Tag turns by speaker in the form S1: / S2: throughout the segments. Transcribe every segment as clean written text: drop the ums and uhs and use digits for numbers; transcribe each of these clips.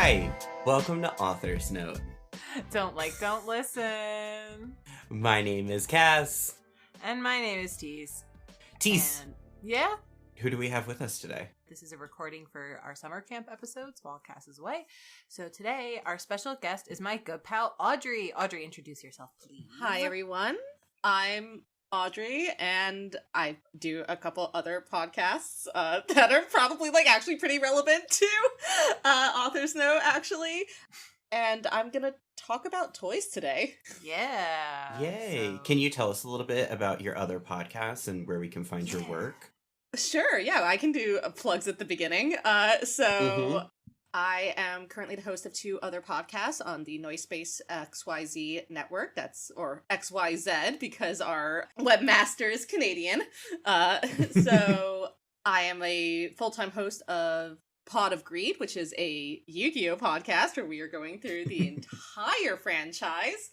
S1: Hi, welcome to Author's Note.
S2: Don't listen.
S1: My name is Cass.
S2: And my name is Teese.
S1: Teese.
S2: And yeah,
S1: who do we have with us today?
S2: this is a recording for our summer camp episodes while Cass is away. So today, our special guest is my good pal, Audrey. Audrey, introduce yourself, please.
S3: Hi, everyone. I'm Audrey, and I do a couple other podcasts that are probably actually pretty relevant to Author's Note, actually. And I'm gonna talk about toys today.
S2: Yeah.
S1: Yay.
S2: So...
S1: Can you tell us a little bit about your other podcasts and where we can find your work?
S3: Sure, yeah, I can do plugs at the beginning. I am currently the host of two other podcasts on the Noise Space XYZ network. Or XYZ, because our webmaster is Canadian. So I am a full-time host of Pod of Greed, which is a Yu-Gi-Oh! Podcast where we are going through the entire franchise.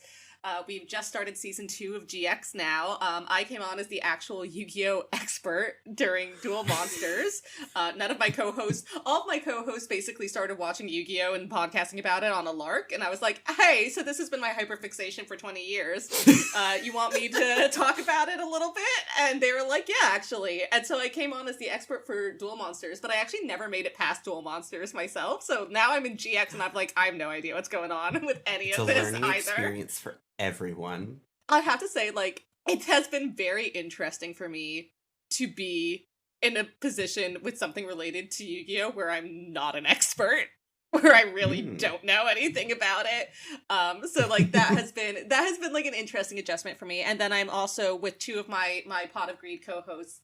S3: We've just started season 2 of GX now. I came on as the actual Yu-Gi-Oh! Expert during Duel Monsters. All of my co-hosts basically started watching Yu-Gi-Oh! And podcasting about it on a lark, and I was like, hey, so this has been my hyperfixation for 20 years. You want me to talk about it a little bit? And they were like, yeah, actually. And so I came on as the expert for Duel Monsters, but I actually never made it past Duel Monsters myself, so now I'm in GX, and I have no idea what's going on with any of this either.
S1: It's a learning experience for everyone.
S3: I have to say, it has been very interesting for me to be in a position with something related to Yu-Gi-Oh! Where I'm not an expert, where I really don't know anything about it. So that has been an interesting adjustment for me. And then I'm also with two of my Pot of Greed co-hosts,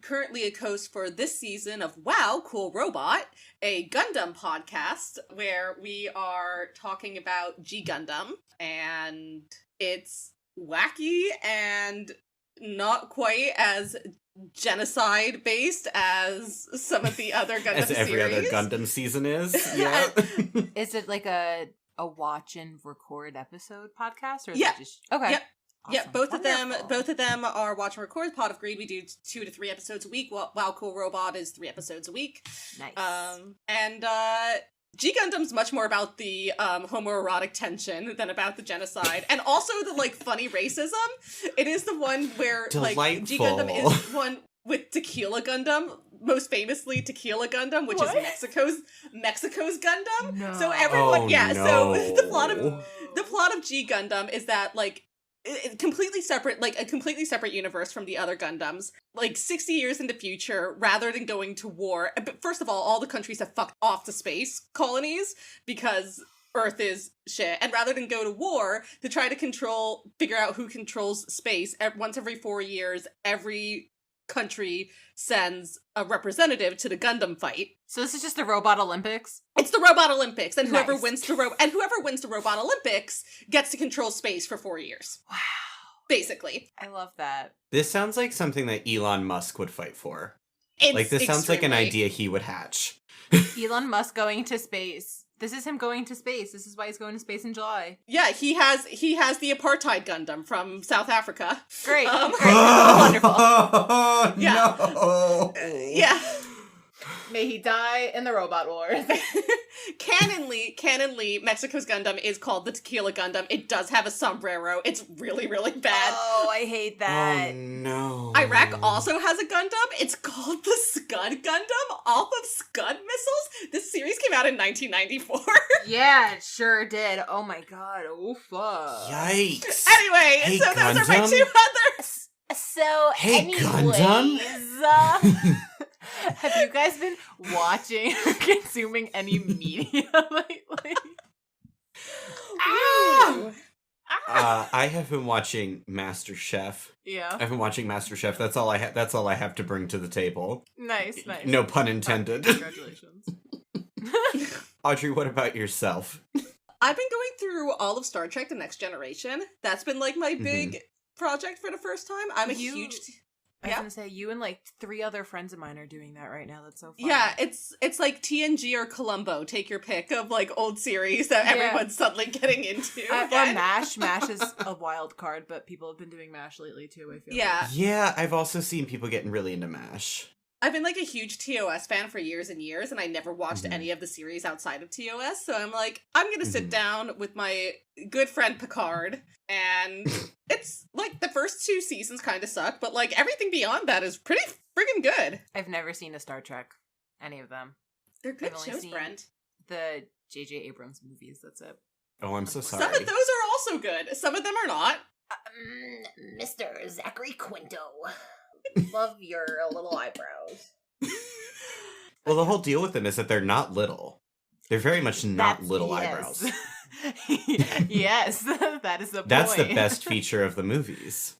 S3: currently a host for this season of Wow, Cool Robot, a Gundam podcast where we are talking about G Gundam, and it's wacky and not quite as genocide based as some of the other Gundam
S1: as every
S3: series.
S1: other Gundam season is. Yeah.
S2: Is it like a watch and record episode podcast, or is
S3: Yeah.
S2: it just okay?
S3: Yep.
S2: Awesome.
S3: Yeah, both
S2: Wonderful.
S3: of them are watch and record. Pot of Greed, we do 2 to 3 episodes a week. Wow, Cool Robot is 3 episodes a week.
S2: Nice.
S3: And G Gundam's much more about the homoerotic tension than about the genocide, and also the funny racism. It is the one where G Gundam is the one with Tequila Gundam, most famously Tequila Gundam, which is Mexico's Gundam.
S2: No.
S3: So everyone,
S1: no.
S3: So the plot of G Gundam is that it's completely separate universe from the other Gundams. 60 years in the future, rather than going to war, but first of all the countries have fucked off the space colonies because Earth is shit, and rather than go to war to try to figure out who controls space, once every 4 years, every country sends a representative to the Gundam fight.
S2: So this is just the Robot Olympics?
S3: It's the Robot Olympics, and whoever
S2: Nice.
S3: wins the Robot Olympics gets to control space for 4 years.
S2: Wow.
S3: Basically.
S2: I love that.
S1: This sounds like something that Elon Musk would fight for.
S3: This
S1: sounds like an idea he would hatch.
S2: Elon Musk going to space. This is him going to space. This is why he's going to space in July.
S3: Yeah, he has the apartheid Gundam from South Africa.
S2: Great.
S3: Great.
S2: Wonderful.
S3: Yeah.
S1: No.
S3: Yeah.
S2: May he die in the Robot Wars.
S3: Canonly, Mexico's Gundam is called the Tequila Gundam. It does have a sombrero. It's really, really bad.
S2: Oh, I hate that.
S1: Oh, no.
S3: Iraq also has a Gundam. It's called the Scud Gundam, off of Scud missiles. This series came out in 1994.
S2: Yeah, it sure did. Oh my god. Oh, fuck.
S1: Yikes.
S3: Anyway,
S1: Hey,
S3: so those are my
S1: Gundam?
S3: 2 others.
S2: So,
S1: Hey,
S2: anyways,
S1: Gundam?
S2: have you guys been watching or consuming any media lately?
S1: I have been watching MasterChef.
S2: Yeah.
S1: I've been watching MasterChef. That's all I have to bring to the table.
S2: Nice.
S1: No pun intended.
S2: Congratulations.
S1: Audrey, what about yourself?
S3: I've been going through all of Star Trek: The Next Generation. That's been my big project for the first time. I'm a huge...
S2: I was gonna say, you and 3 other friends of mine are doing that right now. That's so fun.
S3: Yeah, it's like TNG or Columbo. Take your pick of old series that everyone's suddenly getting into.
S2: Or MASH. MASH is a wild card, but people have been doing MASH lately too, I feel.
S3: Yeah.
S1: Yeah, I've also seen people getting really into MASH.
S3: I've been like a huge TOS fan for years and years, and I never watched any of the series outside of TOS. So I'm like, I'm gonna sit down with my good friend Picard, and it's like the first 2 seasons kind of suck, but like everything beyond that is pretty friggin' good.
S2: I've never seen a Star Trek, any of them.
S3: They're good
S2: I've only
S3: shows,
S2: seen
S3: Brent.
S2: The J.J. Abrams movies, that's it.
S1: Oh, I'm so sorry.
S3: Some of those are also good. Some of them are not.
S4: Mr. Zachary Quinto. Love your little eyebrows.
S1: Well, the whole deal with them is that they're not little. They're very much not little
S2: yes.
S1: eyebrows.
S2: Yes, that is the point.
S1: That's the best feature of the movies.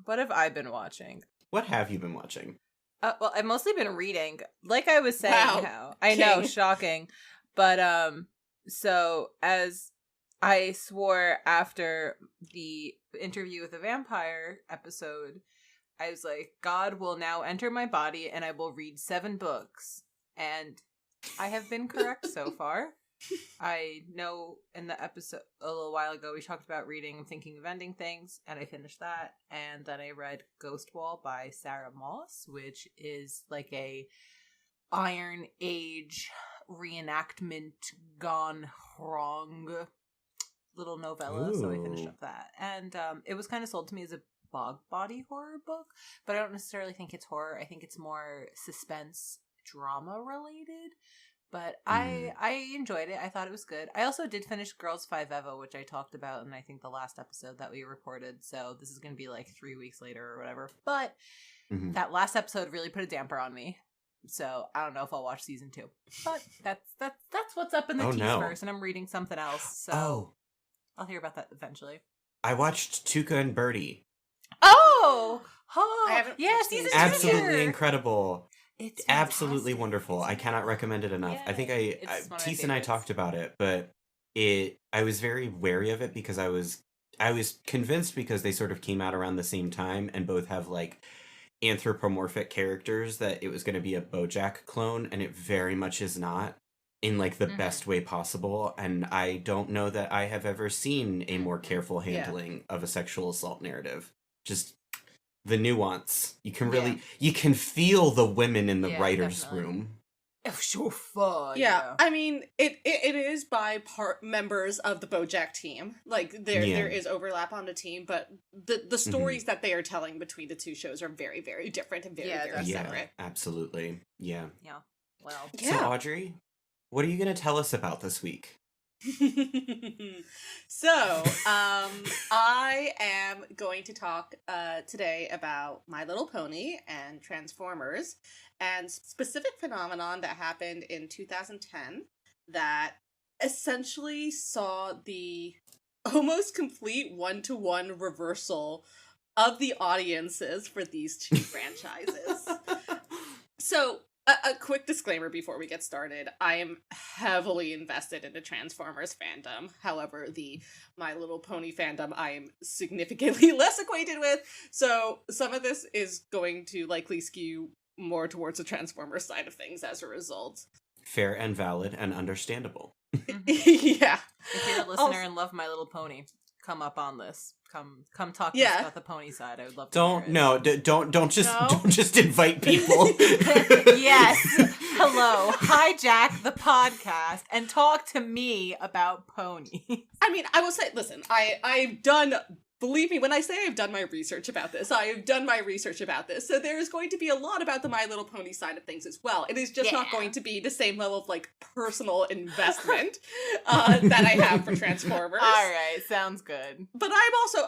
S2: What have I been watching?
S1: What have you been watching?
S2: Well, I've mostly been reading. Like I was saying,
S3: Wow.
S2: how I know, shocking. But so as I swore after the interview with the vampire episode, I was like, God will now enter my body and I will read 7 books. And I have been correct so far. I know in the episode a little while ago we talked about reading Thinking of Ending Things, and I finished that. And then I read Ghost Wall by Sarah Moss, which is like a Iron Age reenactment gone wrong little novella. So I finished up that. And it was kind of sold to me as a bog body horror book, but I don't necessarily think it's horror. I think it's more suspense drama related. But I enjoyed it. I thought it was good. I also did finish Girls 5 Eva, which I talked about in I think the last episode that we recorded. So this is going to be like 3 weeks later or whatever. But that last episode really put a damper on me. So I don't know if I'll watch season 2. But that's what's up in the Teese-verse, and I'm reading something else. So I'll hear about that eventually.
S1: I watched Tuca and Birdie.
S2: Oh,
S3: yeah,
S2: season 2
S1: Absolutely incredible.
S2: It's
S1: absolutely
S2: fantastic.
S1: wonderful. I cannot recommend it enough. I think
S2: It's one of my
S1: Teese and I
S2: favorites.
S1: talked about it, but I was very wary of it because I was convinced because they sort of came out around the same time and both have like anthropomorphic characters that it was going to be a BoJack clone, and it very much is not in like the best way possible. And I don't know that I have ever seen a more careful handling of a sexual assault narrative. Just the nuance. You can really you can feel the women in the writer's
S2: definitely.
S1: room.
S2: It's so fun.
S3: Yeah, I mean, it is by members of the BoJack team. Like there is overlap on the team, but the stories that they are telling between the 2 shows are very, very different and very, very separate.
S1: Absolutely. Yeah.
S2: Yeah. Well.
S1: So Audrey, what are you going to tell us about this week?
S3: So, I am going to talk today about My Little Pony and Transformers, and specific phenomenon that happened in 2010 that essentially saw the almost complete one-to-one reversal of the audiences for these 2 franchises. So, a quick disclaimer before we get started. I am heavily invested in the Transformers fandom. However, the My Little Pony fandom I am significantly less acquainted with. So some of this is going to likely skew more towards the Transformers side of things as a result.
S1: Fair and valid and understandable.
S3: Yeah.
S2: If you're a listener and love My Little Pony, come up on this. Come talk to us about the pony side. I would love to
S1: Don't just invite people.
S2: Yes. Hello. Hijack the podcast and talk to me about ponies.
S3: I mean, I will say, listen, I've done, believe me, when I say I've done my research about this, I have done my research about this. So there is going to be a lot about the My Little Pony side of things as well. It is just not going to be the same level of, like, personal investment that I have for Transformers.
S2: All right. Sounds good.
S3: But I'm also,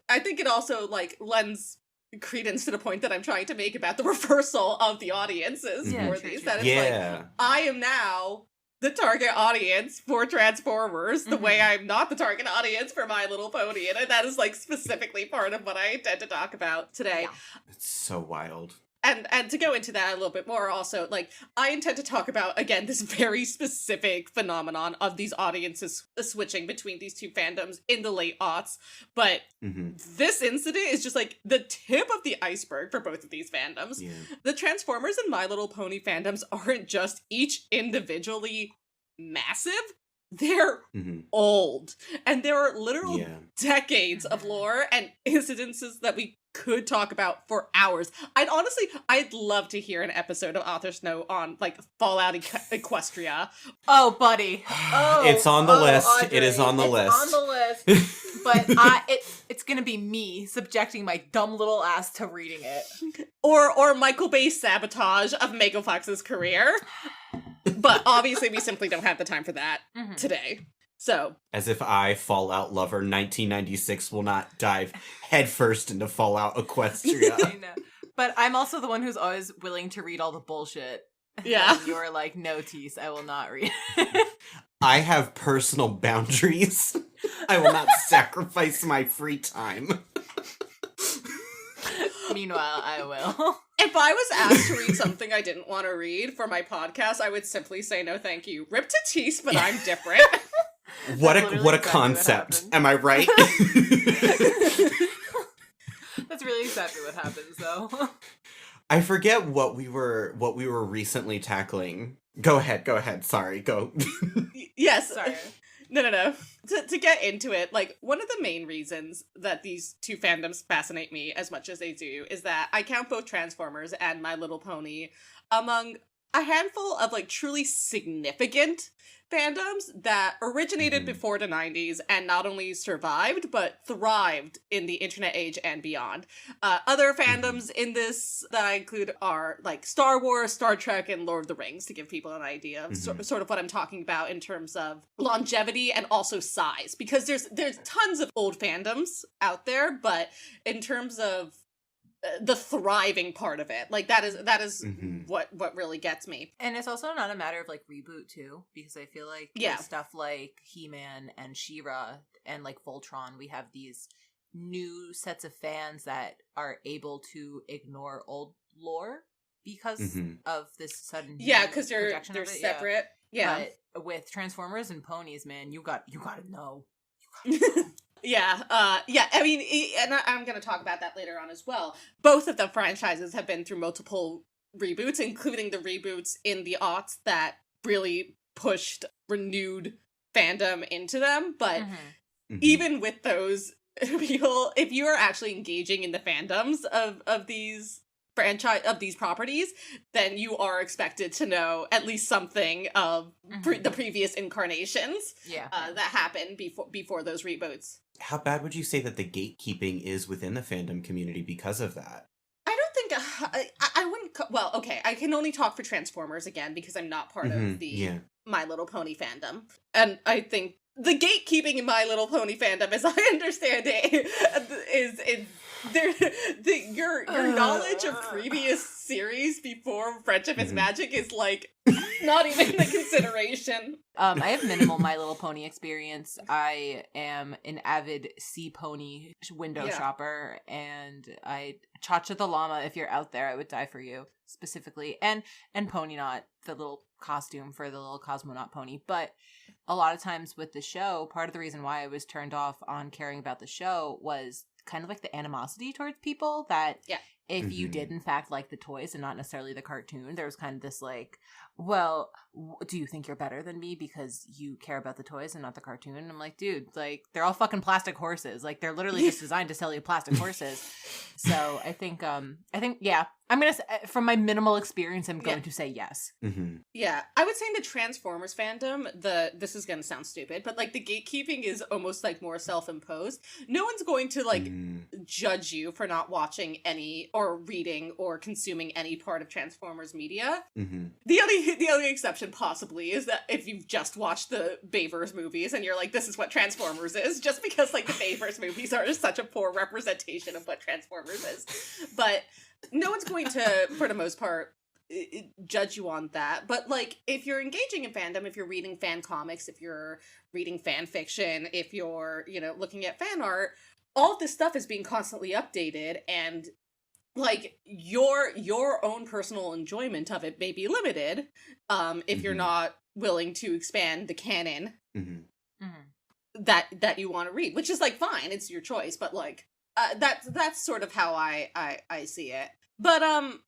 S3: I think it also, like, lends credence to the point that I'm trying to make about the reversal of the audiences for these. That it's like, I am now the target audience for Transformers the way I'm not the target audience for My Little Pony, and that is like specifically part of what I intend to talk about today.
S1: It's so wild.
S3: And to go into that a little bit more also, like, I intend to talk about, again, this very specific phenomenon of these audiences switching between these 2 fandoms in the late aughts, but this incident is just, like, the tip of the iceberg for both of these fandoms.
S1: Yeah.
S3: The Transformers and My Little Pony fandoms aren't just each individually massive, they're
S1: Mhm.
S3: old. And there are literal
S1: Yeah.
S3: decades of lore and incidences that we could talk about for hours. I'd love to hear an episode of Author's Note on, like, Fallout Equestria.
S2: Oh, buddy. Oh,
S1: It's on the list.
S2: Audrey.
S1: It is on the
S2: It's
S1: list.
S2: on the list. But it's gonna be me subjecting my dumb little ass to reading it.
S3: Or Michael Bay's sabotage of Megan Fox's career. But obviously we simply don't have the time for that today. So,
S1: As if I, Fallout lover 1996, will not dive headfirst into Fallout Equestria.
S2: I know. But I'm also the one who's always willing to read all the bullshit.
S3: yeah.
S2: And you're like, no, Teese, I will not read.
S1: I have personal boundaries. I will not sacrifice my free time.
S2: Meanwhile, I will.
S3: If I was asked to read something I didn't want to read for my podcast, I would simply say no thank you. Rip to Teese, but I'm different.
S1: What
S2: That's
S1: a
S2: literally
S1: what a
S2: exactly what
S1: concept.
S2: happened.
S1: Am I right?
S2: That's really exactly what happens, though.
S1: I forget what we were recently tackling. Go ahead. Sorry, go.
S3: Yes.
S2: Sorry.
S3: No. To get into it, like, one of the main reasons that these two fandoms fascinate me as much as they do is that I count both Transformers and My Little Pony among a handful of, like, truly significant fandoms that originated before the 90s and not only survived, but thrived in the internet age and beyond. Other fandoms in this that I include are, like, Star Wars, Star Trek, and Lord of the Rings, to give people an idea of sort of what I'm talking about in terms of longevity and also size. Because there's tons of old fandoms out there, but in terms of the thriving part of it, like, that is what really gets me.
S2: And it's also not a matter of, like, reboot, too, because I feel like with stuff like He-Man and She-Ra and, like, Voltron, we have these new sets of fans that are able to ignore old lore because of this sudden
S3: because they're
S2: projection of it.
S3: separate. Yeah.
S2: But with Transformers and ponies, man, you gotta know.
S3: Yeah, I mean, and I'm going to talk about that later on as well. Both of the franchises have been through multiple reboots, including the reboots in the aughts that really pushed renewed fandom into them. But even with those people, if you are actually engaging in the fandoms of these these properties, then you are expected to know at least something of the previous incarnations that happened before those reboots.
S1: How bad would you say that the gatekeeping is within the fandom community because of that?
S3: I don't think I wouldn't. Well, okay, I can only talk for Transformers again because I'm not part of the My Little Pony fandom, and I think the gatekeeping in My Little Pony fandom, as I understand it, is your knowledge of previous series before Friendship is Magic is, like, not even a consideration.
S2: I have minimal My Little Pony experience. I am an avid Sea Pony window shopper, and Cha-Cha the llama, if you're out there, I would die for you, specifically. And Pony Knot, the little costume for the little Cosmonaut pony. But a lot of times with the show, part of the reason why I was turned off on caring about the show was kind of like the animosity towards people that if you did in fact like the toys and not necessarily the cartoon, there was kind of this like, well, do you think you're better than me because you care about the toys and not the cartoon? And I'm like, dude, like, they're all fucking plastic horses. Like, they're literally just designed to sell you plastic horses. So I think yeah, I'm gonna say, from my minimal experience, I'm going to say yes.
S3: Yeah, I would say in the Transformers fandom, this is gonna sound stupid, but, like, the gatekeeping is almost, like, more self-imposed. No one's going to, like, judge you for not watching any or reading or consuming any part of Transformers media. The only exception possibly is that if you've just watched the Bayverse movies and you're like, this is what Transformers is, just because, like, the Bayverse movies are such a poor representation of what Transformers is. But no one's going to, for the most part, judge you on that. But, like, if you're engaging in fandom, if you're reading fan comics, if you're reading fan fiction, if you're, looking at fan art, all of this stuff is being constantly updated, and, like, your own personal enjoyment of it may be limited if you're not willing to expand the canon that you want to read, which is, like, fine, it's your choice, but, like, that's sort of how I see it. But while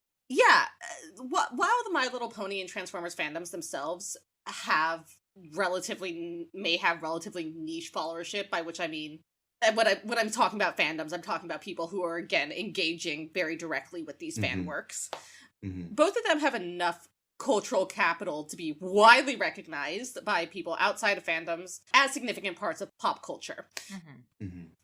S3: the My Little Pony and Transformers fandoms themselves have may have relatively niche followership, by which I mean, and when I'm talking about fandoms, I'm talking about people who are, again, engaging very directly with these fan works. Both of them have enough cultural capital to be widely recognized by people outside of fandoms as significant parts of pop culture.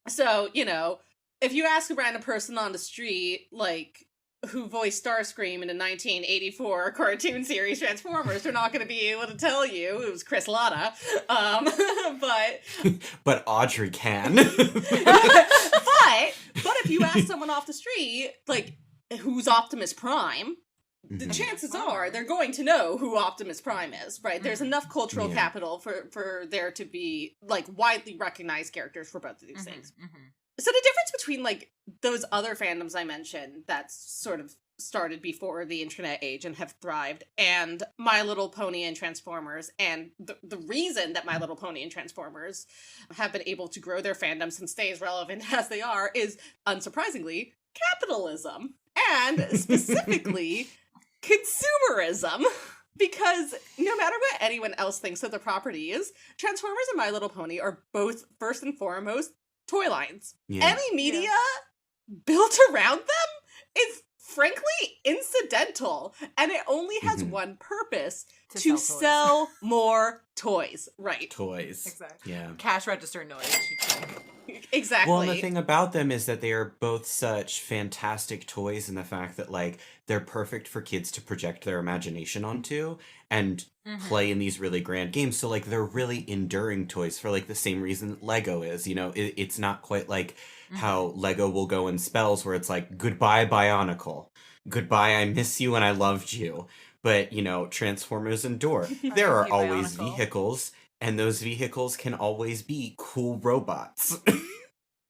S3: So, you know, if you ask a random person on the street, like, who voiced Starscream in the 1984 cartoon series Transformers, they're not going to be able to tell you it was Chris Latta.
S1: But Audrey can.
S3: but if you ask someone off the street, like, who's Optimus Prime, the chances are they're going to know who Optimus Prime is, right? There's enough cultural capital for there to be, like, widely recognized characters for both of these things. So the difference between, like, those other fandoms I mentioned that sort of started before the internet age and have thrived, and My Little Pony and Transformers, and the reason that My Little Pony and Transformers have been able to grow their fandoms and stay as relevant as they are is, unsurprisingly, capitalism. And specifically, consumerism. Because no matter what anyone else thinks of the property is, Transformers and My Little Pony are both, first and foremost, toy lines. Any media built around them is frankly incidental, and it only has one purpose: to sell more toys. Right.
S1: Toys.
S2: Exactly.
S1: Yeah.
S2: Cash register noise.
S3: Exactly.
S1: Well, and the thing about them is that they are both such fantastic toys in the fact that, like, they're perfect for kids to project their imagination onto and play in these really grand games. So, like, they're really enduring toys for, like, the same reason Lego is. You know, it's not quite like how Lego will go in spells where it's like, goodbye, Bionicle. Goodbye, I miss you and I loved you. But, you know, Transformers endure. There are always vehicles, and those vehicles can always be cool robots.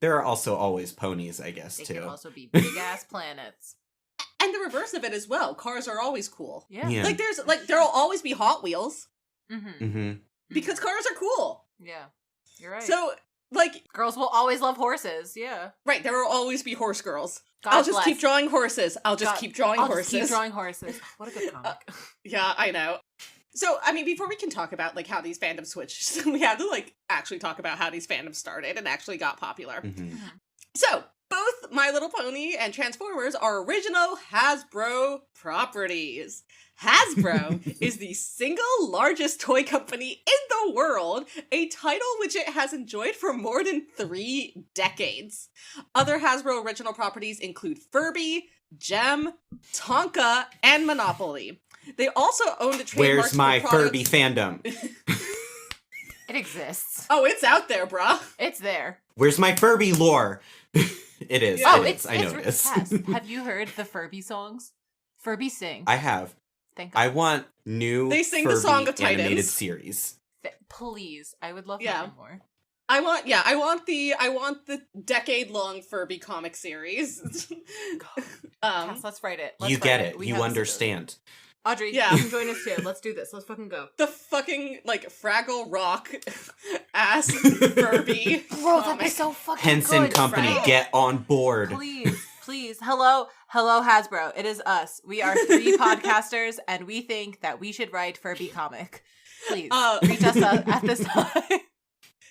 S1: There are also always ponies, I guess, too.
S2: They can also be big-ass planets.
S3: And the reverse of it as well. Cars are always cool.
S2: Yeah.
S3: Like, there'll always be Hot Wheels. Because
S2: Because
S3: cars are cool.
S2: Yeah. You're right.
S3: So, like...
S2: girls will always love horses, yeah.
S3: Right, there will always be horse girls.
S2: God
S3: I'll just
S2: bless.
S3: keep drawing horses. I'll just keep drawing horses.
S2: Just keep drawing horses. What a good comic.
S3: Yeah, I know. So, I mean, before we can talk about, like, how these fandoms switched, we have to, like, actually talk about how these fandoms started and actually got popular. So, both My Little Pony and Transformers are original Hasbro properties. Hasbro is the single largest toy company in the world, a title which it has enjoyed for more than 3 decades. Other Hasbro original properties include Furby, Gem, Tonka, and Monopoly. They also own the trademarks.
S1: Where's my Furby fandom?
S2: It exists.
S3: Oh, it's out there, bruh.
S2: It's there.
S1: Where's my Furby lore? It is.
S3: Yeah.
S2: Oh,
S1: it is. I noticed.
S2: Have you heard the Furby songs? Furby sing.
S1: I have.
S2: Thank God.
S1: I want new
S3: They sing
S1: Furby
S3: the Song of Titans.
S1: animated series.
S2: Please, I would love
S3: Yeah.
S2: nothing more.
S3: I want the decade-long Furby comic series.
S2: Cass, let's write it.
S1: You get it. You understand.
S2: Audrey,
S3: Yeah.
S2: you can join us too. Let's do this. Let's fucking go.
S3: The fucking, like, Fraggle Rock ass Furby
S2: Bro, that'd be
S3: comic.
S2: so fucking
S1: Henson
S2: good.
S1: Company,
S3: right?
S1: get on board.
S2: Please. Hello Hasbro. It is us. We are 3 podcasters, and we think that we should write Furby comic. Please, reach us at this time.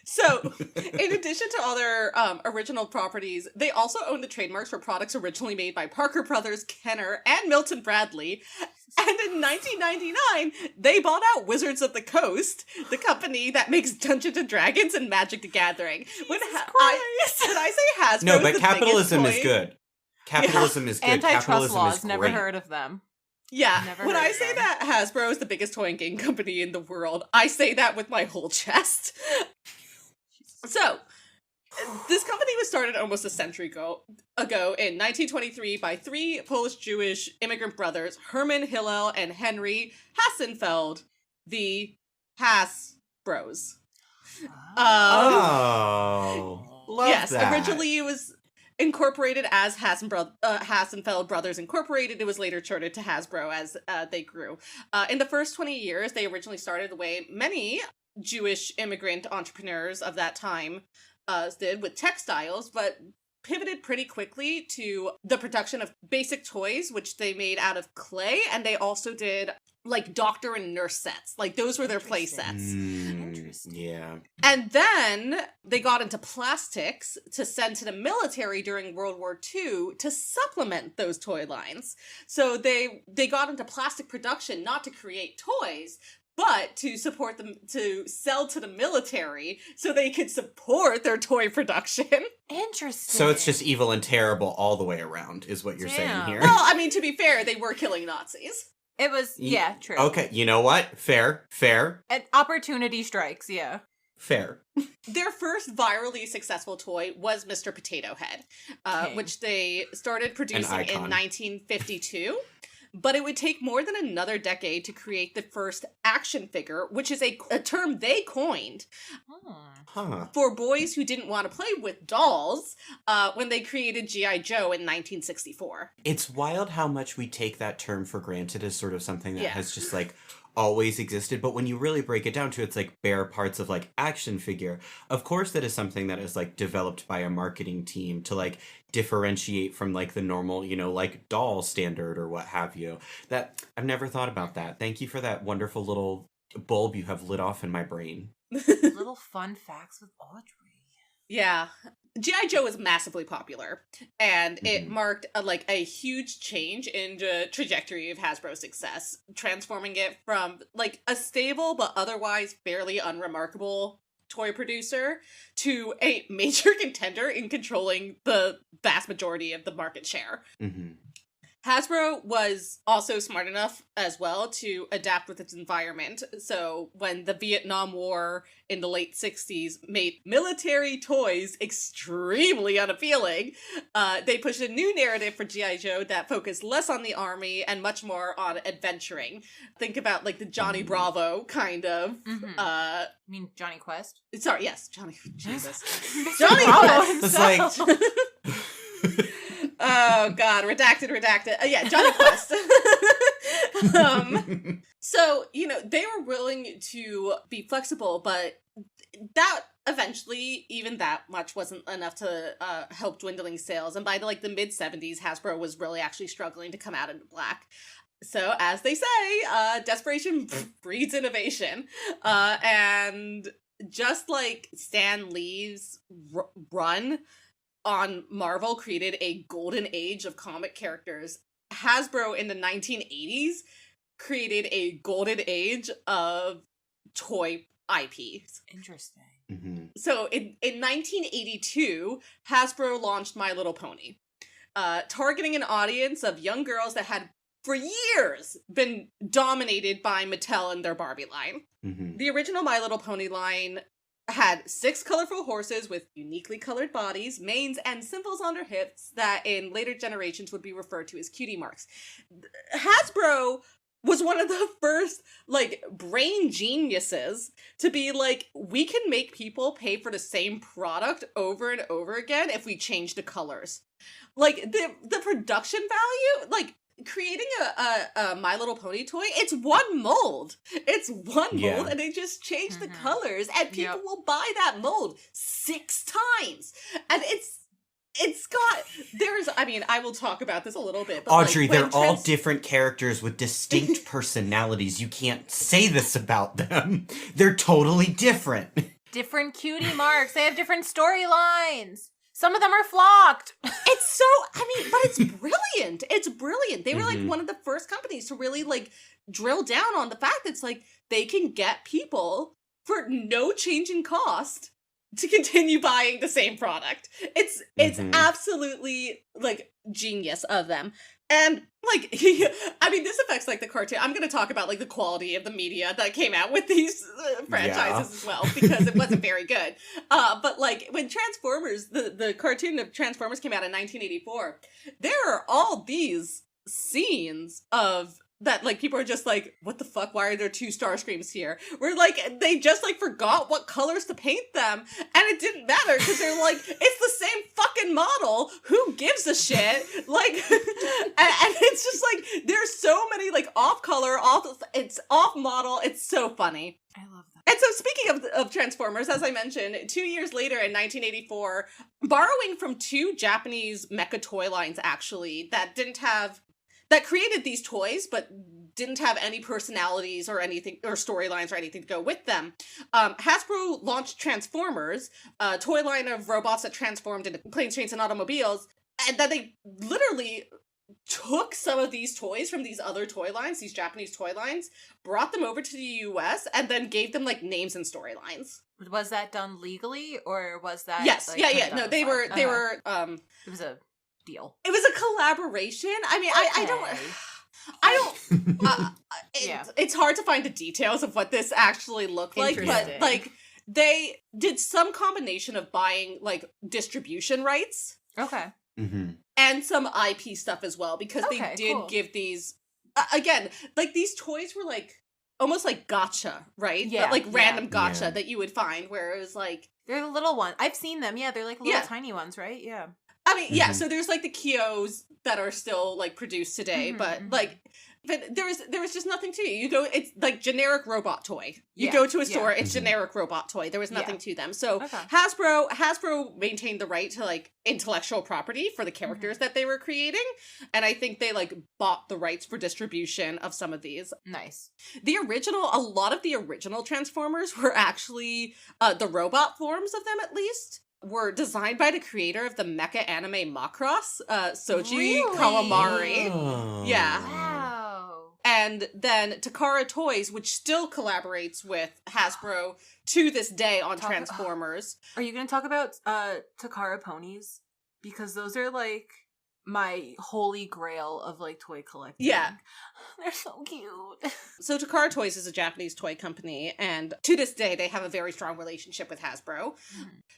S3: So, in addition to other original properties, they also own the trademarks for products originally made by Parker Brothers, Kenner, and Milton Bradley. And in 1999, they bought out Wizards of the Coast, the company that makes Dungeons and Dragons and Magic the Gathering. When I say Hasbro,
S1: No, but
S3: the
S1: capitalism
S3: biggest
S1: is
S3: toy-
S1: good. Capitalism is good.
S2: Antitrust
S1: Capitalism
S2: laws.
S1: is
S2: Never
S1: great.
S2: heard of them.
S3: Yeah,
S2: Never
S3: when
S2: heard
S3: I
S2: of
S3: say
S2: them.
S3: that Hasbro is the biggest toy and game company in the world, I say that with my whole chest. So, this company was started almost a century ago in 1923 by 3 Polish-Jewish immigrant brothers, Herman Hillel and Henry Hassenfeld, the Hasbros.
S1: Love
S3: Yes,
S1: that.
S3: originally it was incorporated as Hassenfeld Brothers Incorporated. It was later charted to Hasbro as they grew. In the first 20 years, they originally started the way many Jewish immigrant entrepreneurs of that time did, with textiles, but pivoted pretty quickly to the production of basic toys, which they made out of clay, and they also did like doctor and nurse sets. Like those were their play sets.
S2: Interesting.
S1: Yeah.
S3: And then they got into plastics to send to the military during World War II to supplement those toy lines. So they got into plastic production not to create toys, but to support them, to sell to the military so they could support their toy production.
S2: Interesting.
S1: So it's just evil and terrible all the way around, is what you're saying here.
S3: Well, I mean, to be fair, they were killing Nazis.
S2: It was, yeah, true.
S1: Okay, you know what? Fair.
S2: And opportunity strikes, yeah.
S1: Fair.
S3: Their first virally successful toy was Mr. Potato Head, which they started producing in 1952. But it would take more than another decade to create the first action figure, which is a term they coined for boys who didn't want to play with dolls when they created G.I. Joe in 1964.
S1: It's wild how much we take that term for granted as sort of something that has just like always existed, but when you really break it down to its like bare parts of like action figure, of course that is something that is like developed by a marketing team to like differentiate from like the normal, you know, like doll standard or what have you. That I've never thought about that. Thank you for that wonderful little bulb you have lit off in my brain.
S2: Little fun facts with Audrey.
S3: Yeah. G.I. Joe was massively popular, and it marked a huge change in the trajectory of Hasbro's success, transforming it from like a stable but otherwise fairly unremarkable toy producer to a major contender in controlling the vast majority of the market share. Hasbro was also smart enough as well to adapt with its environment. So when the Vietnam War in the late 60s made military toys extremely unappealing, they pushed a new narrative for G.I. Joe that focused less on the army and much more on adventuring. Think about like the Johnny Bravo kind of.
S2: You mean Johnny Quest?
S3: Sorry, yes, Johnny. Jesus.
S2: Johnny
S3: Quest.
S1: It's like...
S3: Oh God, redacted. Yeah, Johnny Quest. So, you know, they were willing to be flexible, but that eventually, even that much wasn't enough to help dwindling sales. And by the mid 70s, Hasbro was really actually struggling to come out into black. So, as they say, desperation breeds innovation. And just like Stan Lee's run on Marvel created a golden age of comic characters, Hasbro in the 1980s created a golden age of toy IPs.
S2: Interesting.
S3: So in 1982, Hasbro launched My Little Pony, targeting an audience of young girls that had for years been dominated by Mattel and their Barbie line. The original My Little Pony line had 6 colorful horses with uniquely colored bodies, manes, and symbols on their hips that in later generations would be referred to as cutie marks. Hasbro was one of the first, brain geniuses to be like, we can make people pay for the same product over and over again if we change the colors. The production value, creating a My Little Pony toy, it's one mold. It's one mold, and they just change the colors, and people will buy that mold 6 times. And it's got, I will talk about this a little bit. But
S1: Audrey, they're all different characters with distinct personalities. You can't say this about them. They're totally different.
S2: Different cutie marks. They have different storylines. Some of them are flocked.
S3: It's so, but it's brilliant. It's brilliant. They were one of the first companies to really drill down on the fact that it's they can get people for no change in cost to continue buying the same product. It's absolutely genius of them. And this affects the cartoon. I'm going to talk about the quality of the media that came out with these franchises as well, because it wasn't very good. But when Transformers, the cartoon of Transformers came out in 1984, there are all these scenes of that people are just what the fuck, why are there 2 Starscreams here? Where they just forgot what colors to paint them, and it didn't matter because they're it's the same fucking model, who gives a shit? And it's just there's so many off color, it's off model, it's so funny.
S2: I love that.
S3: And so speaking of Transformers, as I mentioned, 2 years later in 1984, borrowing from 2 Japanese mecha toy lines actually that created these toys, but didn't have any personalities or anything, or storylines or anything to go with them. Hasbro launched Transformers, a toy line of robots that transformed into planes, trains, and automobiles, and then they literally took some of these toys from these other toy lines, these Japanese toy lines, brought them over to the US, and then gave them like names and storylines.
S2: Was that done legally, or was that
S3: Yes,
S2: like,
S3: yeah. No, they were
S2: it was a deal.
S3: It was a collaboration. I mean, I don't it's hard to find the details of what this actually looked like, but like they did some combination of buying like distribution rights.
S2: Okay.
S1: Mm-hmm.
S3: And some IP stuff as well, because they did give these again, like these toys were like almost like gotcha, right?
S2: Yeah,
S3: but like random gotcha that you would find, where it was like
S2: they're the little one. I've seen them. Yeah, they're like little tiny ones, right? Yeah.
S3: I mean, so there's like the Kios that are still like produced today, but there was just nothing to it. You go, it's like generic robot toy. You go to a store, it's generic robot toy. There was nothing to them. So Hasbro maintained the right to like intellectual property for the characters that they were creating, and I think they like bought the rights for distribution of some of these.
S2: Nice.
S3: A lot of the original Transformers were actually the robot forms of them, at least, were designed by the creator of the mecha anime Macross, Soji Kawamari.
S1: Oh.
S3: Yeah.
S2: Wow.
S3: And then Takara Toys, which still collaborates with Hasbro to this day on Transformers.
S2: Are you going to talk about Takara ponies? Because those are like my holy grail of like toy collecting.
S3: Yeah.
S2: They're so cute.
S3: So Takara Toys is a Japanese toy company, and to this day they have a very strong relationship with Hasbro.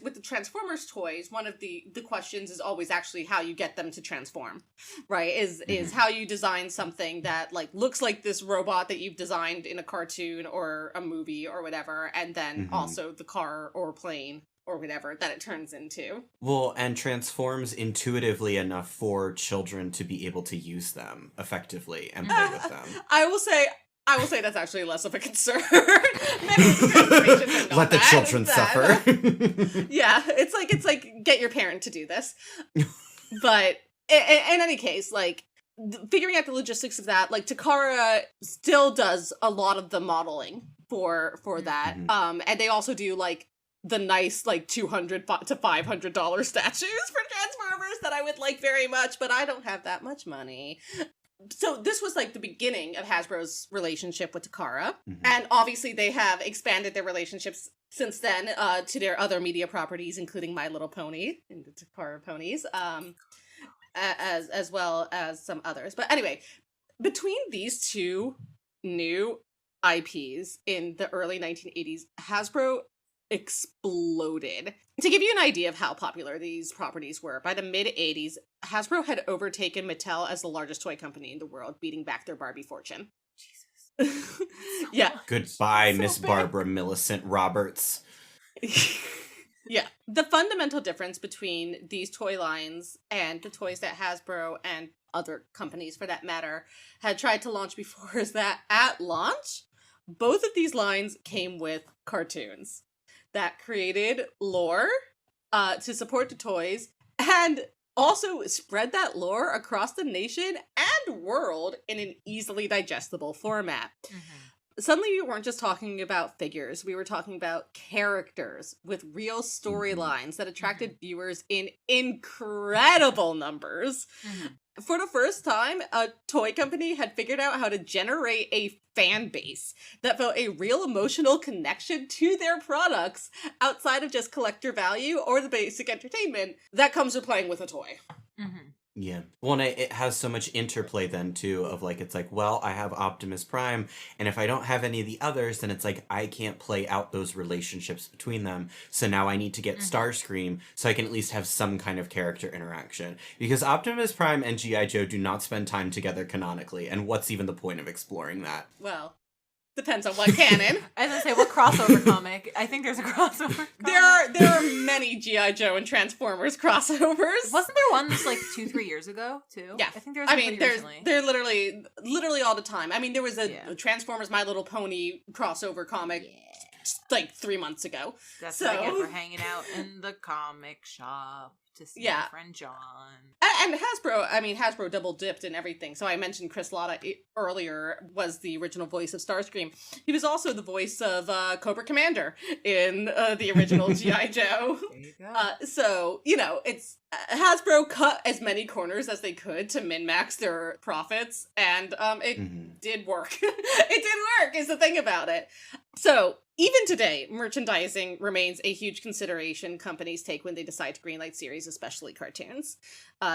S3: With the Transformers toys, one of the questions is always actually how you get them to transform, right? Is how you design something that like looks like this robot that you've designed in a cartoon or a movie or whatever, and then also the car or plane or whatever that it turns into.
S1: Well, and transforms intuitively enough for children to be able to use them effectively and play with them.
S3: I will say that's actually less of a concern. Let
S1: the children suffer.
S3: Yeah, it's like get your parent to do this. But in any case, like figuring out the logistics of that, like Takara still does a lot of the modeling for that. And they also do like the nice like $200 to $500 statues for Transformers that I would like very much, but I don't have that much money. So this was like the beginning of Hasbro's relationship with Takara, and obviously they have expanded their relationships since then to their other media properties, including My Little Pony and the Takara Ponies, as well as some others. But anyway, between these two new IPs in the early 1980s, Hasbro exploded. To give you an idea of how popular these properties were, by the mid-80s, Hasbro had overtaken Mattel as the largest toy company in the world, beating back their Barbie fortune. Jesus. Yeah.
S1: Goodbye, Miss Barbara Millicent Roberts.
S3: Yeah. The fundamental difference between these toy lines and the toys that Hasbro and other companies, for that matter, had tried to launch before is that at launch, both of these lines came with cartoons that created lore to support the toys and also spread that lore across the nation and world in an easily digestible format. Suddenly we weren't just talking about figures, we were talking about characters with real storylines that attracted viewers in incredible numbers. For the first time, a toy company had figured out how to generate a fan base that felt a real emotional connection to their products outside of just collector value or the basic entertainment that comes with playing with a toy.
S1: Yeah. Well, and it has so much interplay then, too, of like, it's like, well, I have Optimus Prime, and if I don't have any of the others, then it's like, I can't play out those relationships between them. So now I need to get Starscream so I can at least have some kind of character interaction. Because Optimus Prime and G.I. Joe do not spend time together canonically, and what's even the point of exploring that?
S3: Well, depends on what canon.
S2: I was gonna say, what crossover comic? I think there's a crossover comic.
S3: There are many G.I. Joe and Transformers crossovers.
S2: Wasn't there one just like 2-3 years ago too?
S3: Yeah,
S2: I think there was.
S3: They're literally all the time. I mean, there was a Transformers My Little Pony crossover comic like 3 months ago.
S2: That's
S3: So-
S2: what I get for hanging out in the comic shop to see
S3: Yeah.
S2: my friend John.
S3: And Hasbro double dipped in everything. So I mentioned Chris Latta earlier was the original voice of Starscream. He was also the voice of Cobra Commander in the original G.I. Joe.
S2: There you go.
S3: So, it's Hasbro cut as many corners as they could to min-max their profits, and it did work. It did work, is the thing about it. So, even today, merchandising remains a huge consideration companies take when they decide to greenlight series, especially cartoons.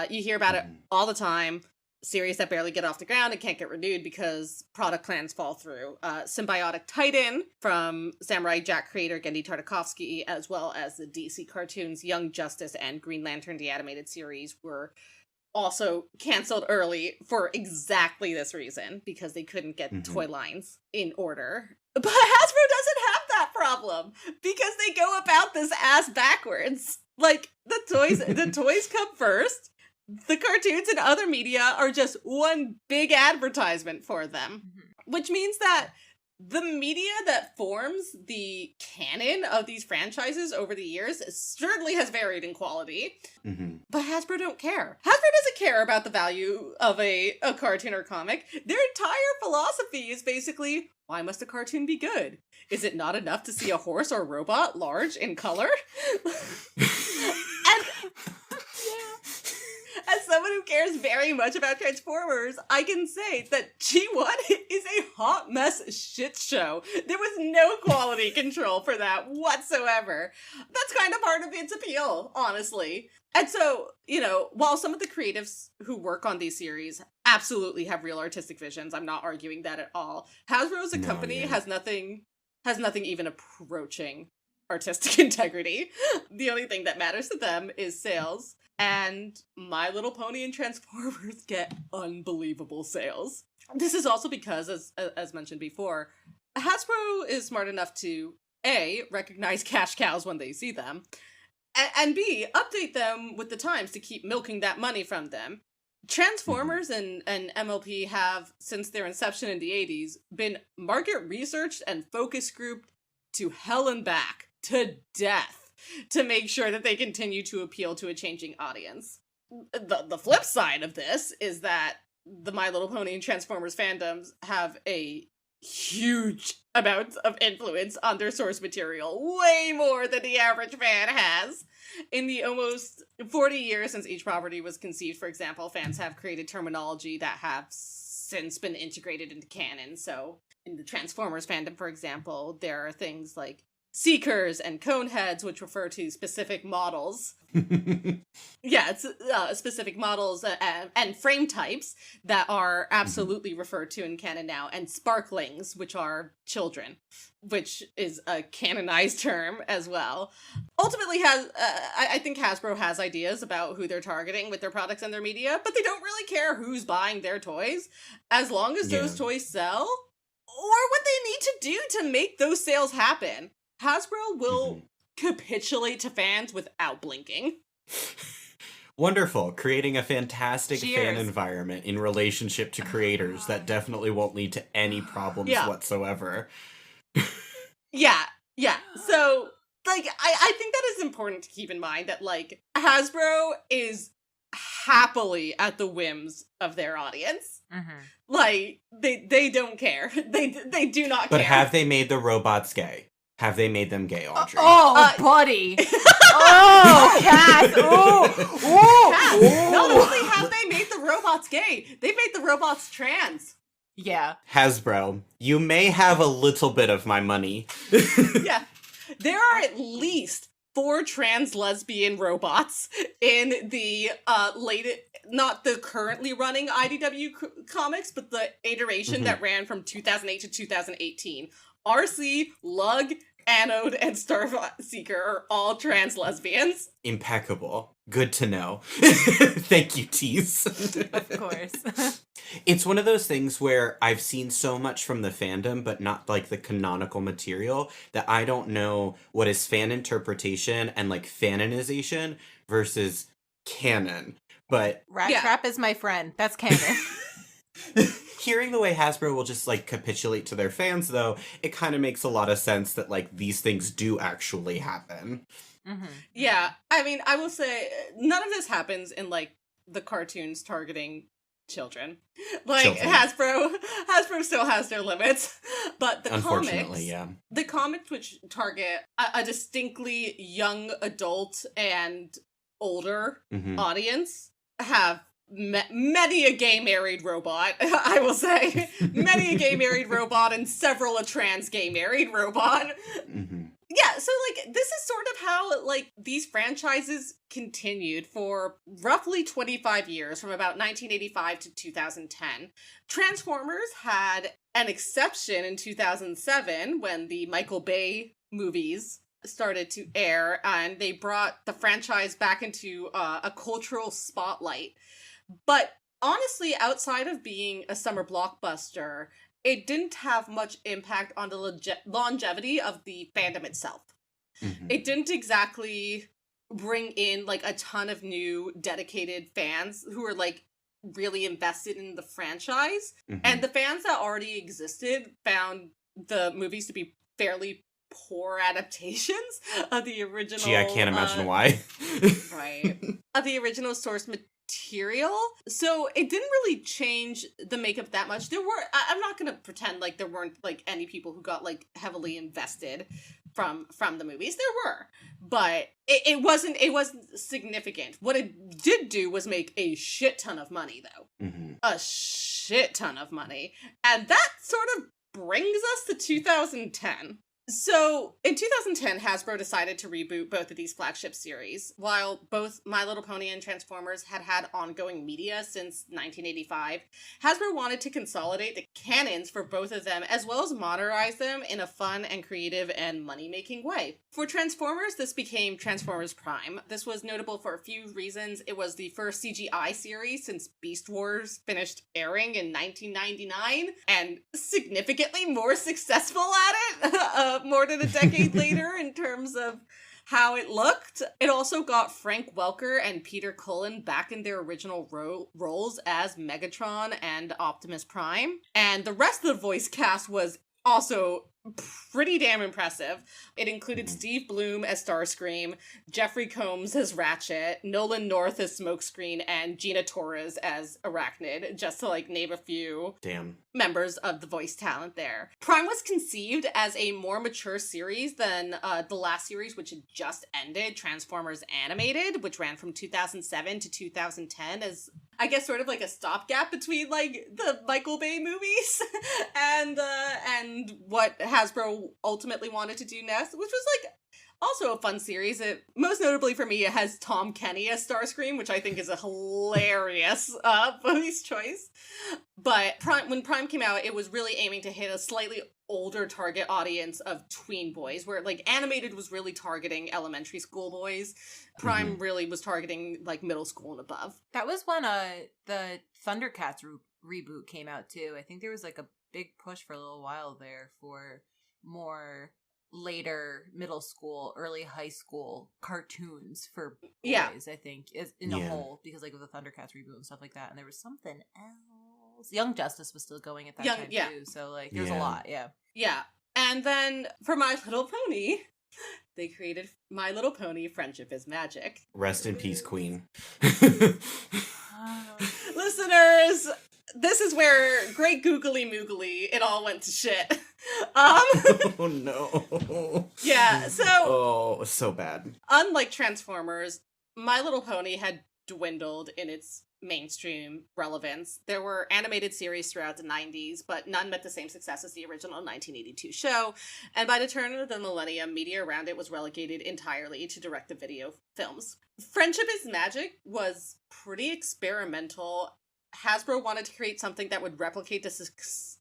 S3: You hear about it all the time. Series that barely get off the ground and can't get renewed because product plans fall through. Symbiotic Titan from Samurai Jack creator Genndy Tartakovsky, as well as the DC cartoons Young Justice and Green Lantern the Animated Series, were also canceled early for exactly this reason, because they couldn't get toy lines in order. But Hasbro doesn't have that problem because they go about this ass backwards. Like, the toys come first. The cartoons and other media are just one big advertisement for them, which means that the media that forms the canon of these franchises over the years certainly has varied in quality, but Hasbro don't care. Hasbro doesn't care about the value of a cartoon or comic. Their entire philosophy is basically, why must a cartoon be good? Is it not enough to see a horse or robot large in color? And as someone who cares very much about Transformers, I can say that G1 is a hot mess shit show. There was no quality control for that whatsoever. That's kind of part of its appeal, honestly. And so, while some of the creatives who work on these series absolutely have real artistic visions, I'm not arguing that at all. Hasbro as a company has nothing even approaching artistic integrity. The only thing that matters to them is sales. And My Little Pony and Transformers get unbelievable sales. This is also because, as mentioned before, Hasbro is smart enough to A, recognize cash cows when they see them, and B, update them with the times to keep milking that money from them. Transformers and MLP have, since their inception in the 80s, been market researched and focus grouped to hell and back, to death, to make sure that they continue to appeal to a changing audience. The flip side of this is that the My Little Pony and Transformers fandoms have a huge amount of influence on their source material, way more than the average fan has. In the almost 40 years since each property was conceived, for example, fans have created terminology that have since been integrated into canon. So in the Transformers fandom, for example, there are things like Seekers and Coneheads, which refer to specific models. It's specific models and frame types that are absolutely referred to in canon now, and Sparklings, which are children, which is a canonized term as well. Ultimately, I think Hasbro has ideas about who they're targeting with their products and their media, but they don't really care who's buying their toys, as long as those toys sell, or what they need to do to make those sales happen. Hasbro will capitulate to fans without blinking.
S1: Wonderful. Creating a fantastic
S2: Cheers.
S1: fan environment in relationship to creators that definitely won't lead to any problems whatsoever.
S3: Yeah. So, I think that is important to keep in mind that, Hasbro is happily at the whims of their audience. They don't care. They do not care.
S1: But have they made the robots gay? Have they made them gay, Audrey?
S2: Buddy. Cass.
S3: Cass, not only have they made the robots gay, they've made the robots trans.
S2: Yeah.
S1: Hasbro, you may have a little bit of my money.
S3: Yeah. There are at least 4 trans lesbian robots in the not the currently running IDW comics, but the iteration that ran from 2008 to 2018. RC, Lug, Anode, and Starseeker are all trans lesbians.
S1: Impeccable. Good to know. Thank you, Teese.
S2: Of course.
S1: It's one of those things where I've seen so much from the fandom, but not the canonical material, that I don't know what is fan interpretation and fanonization versus canon. But
S2: Rat Trap is my friend. That's canon.
S1: hearing the way Hasbro will just, like, capitulate to their fans, though, it kind of makes a lot of sense that, like, these things do actually happen.
S2: Mm-hmm.
S3: Yeah, I mean, I will say, none of this happens in, like, the cartoons targeting children. Like,
S1: Children.
S3: Hasbro still has their limits. But the
S1: Unfortunately,
S3: the comics which target a distinctly young adult and older
S1: Mhm.
S3: audience have many a gay married robot, I will say. Many a gay married robot and several a trans gay married robot.
S1: Mhm.
S3: Yeah, so, like, this is sort of how, like, these franchises continued for roughly 25 years, from about 1985 to 2010. Transformers had an exception in 2007 when the Michael Bay movies started to air, and they brought the franchise back into a cultural spotlight. But honestly, outside of being a summer blockbuster, it didn't have much impact on the longevity of the fandom itself.
S1: Mhm.
S3: It didn't exactly bring in, like, a ton of new dedicated fans who were, like, really invested in the franchise.
S1: Mhm.
S3: And the fans that already existed found the movies to be fairly poor adaptations of the original.
S1: Gee, I can't imagine why.
S3: Right. Of the original source material. So it didn't really change the makeup that much. There were, I'm not gonna pretend like there weren't, like, any people who got, like, heavily invested from the movies. There were, but it wasn't significant. What it did do was make a shit ton of money, though.
S1: Mhm.
S3: A shit ton of money. And that sort of brings us to 2010. So, in 2010, Hasbro decided to reboot both of these flagship series. While both My Little Pony and Transformers had had ongoing media since 1985, Hasbro wanted to consolidate the canons for both of them, as well as modernize them in a fun and creative and money-making way. For Transformers, this became Transformers Prime. This was notable for a few reasons. It was the first CGI series since Beast Wars finished airing in 1999, and significantly more successful at it. More than a decade later in terms of how it looked. It also got Frank Welker and Peter Cullen back in their original roles as Megatron and Optimus Prime. And the rest of the voice cast was also pretty damn impressive. It included Steve Bloom as Starscream, Jeffrey Combs as Ratchet, Nolan North as Smokescreen, and Gina Torres as Arachnid, just to, like, name a few members of the voice talent there. Prime was conceived as a more mature series than the last series, which had just ended, Transformers Animated, which ran from 2007 to 2010 as, I guess, sort of like a stopgap between, like, the Michael Bay movies and what Hasbro ultimately wanted to do next, which was, like, also a fun series. It, most notably for me, it has Tom Kenny as Starscream, which I think is a hilarious voice choice. But when Prime came out, it was really aiming to hit a slightly older target audience of tween boys, where, like, Animated was really targeting elementary school boys. Prime really was targeting, like, middle school and above.
S2: That was when the Thundercats reboot came out too. I think there was, like, a big push for a little while there for more later middle school, early high school cartoons for boys, I think, is in a whole, because, like, with the Thundercats reboot and stuff like that. And there was something else. Young Justice was still going at that time too. So, like, there's a lot,
S3: Yeah. And then for My Little Pony, they created My Little Pony Friendship is Magic.
S1: Rest in peace, Queen.
S3: Listeners, this is where great googly moogly it all went to shit.
S1: Oh no.
S3: Yeah, so
S1: oh, so bad.
S3: Unlike Transformers, My Little Pony had dwindled in its mainstream relevance. There were animated series throughout the 90s, but none met the same success as the original 1982 show, and by the turn of the millennium, media around it was relegated entirely to direct-to-video films. Friendship is Magic was pretty experimental. Hasbro wanted to create something that would replicate the success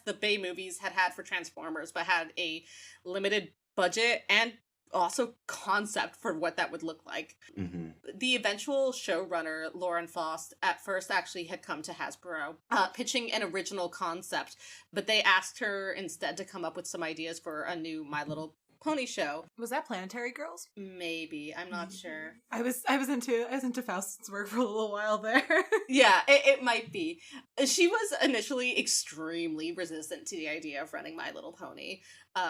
S3: the Bay movies had had for Transformers, but had a limited budget and also concept for what that would look like. The eventual showrunner, Lauren Faust, at first actually had come to Hasbro, pitching an original concept, but they asked her instead to come up with some ideas for a new My Little Pony show.
S2: Was that Planetary Girls?
S3: Maybe. I'm not sure.
S2: I was into Faust's work for a little while there.
S3: Yeah, it might be. She was initially extremely resistant to the idea of running My Little Pony.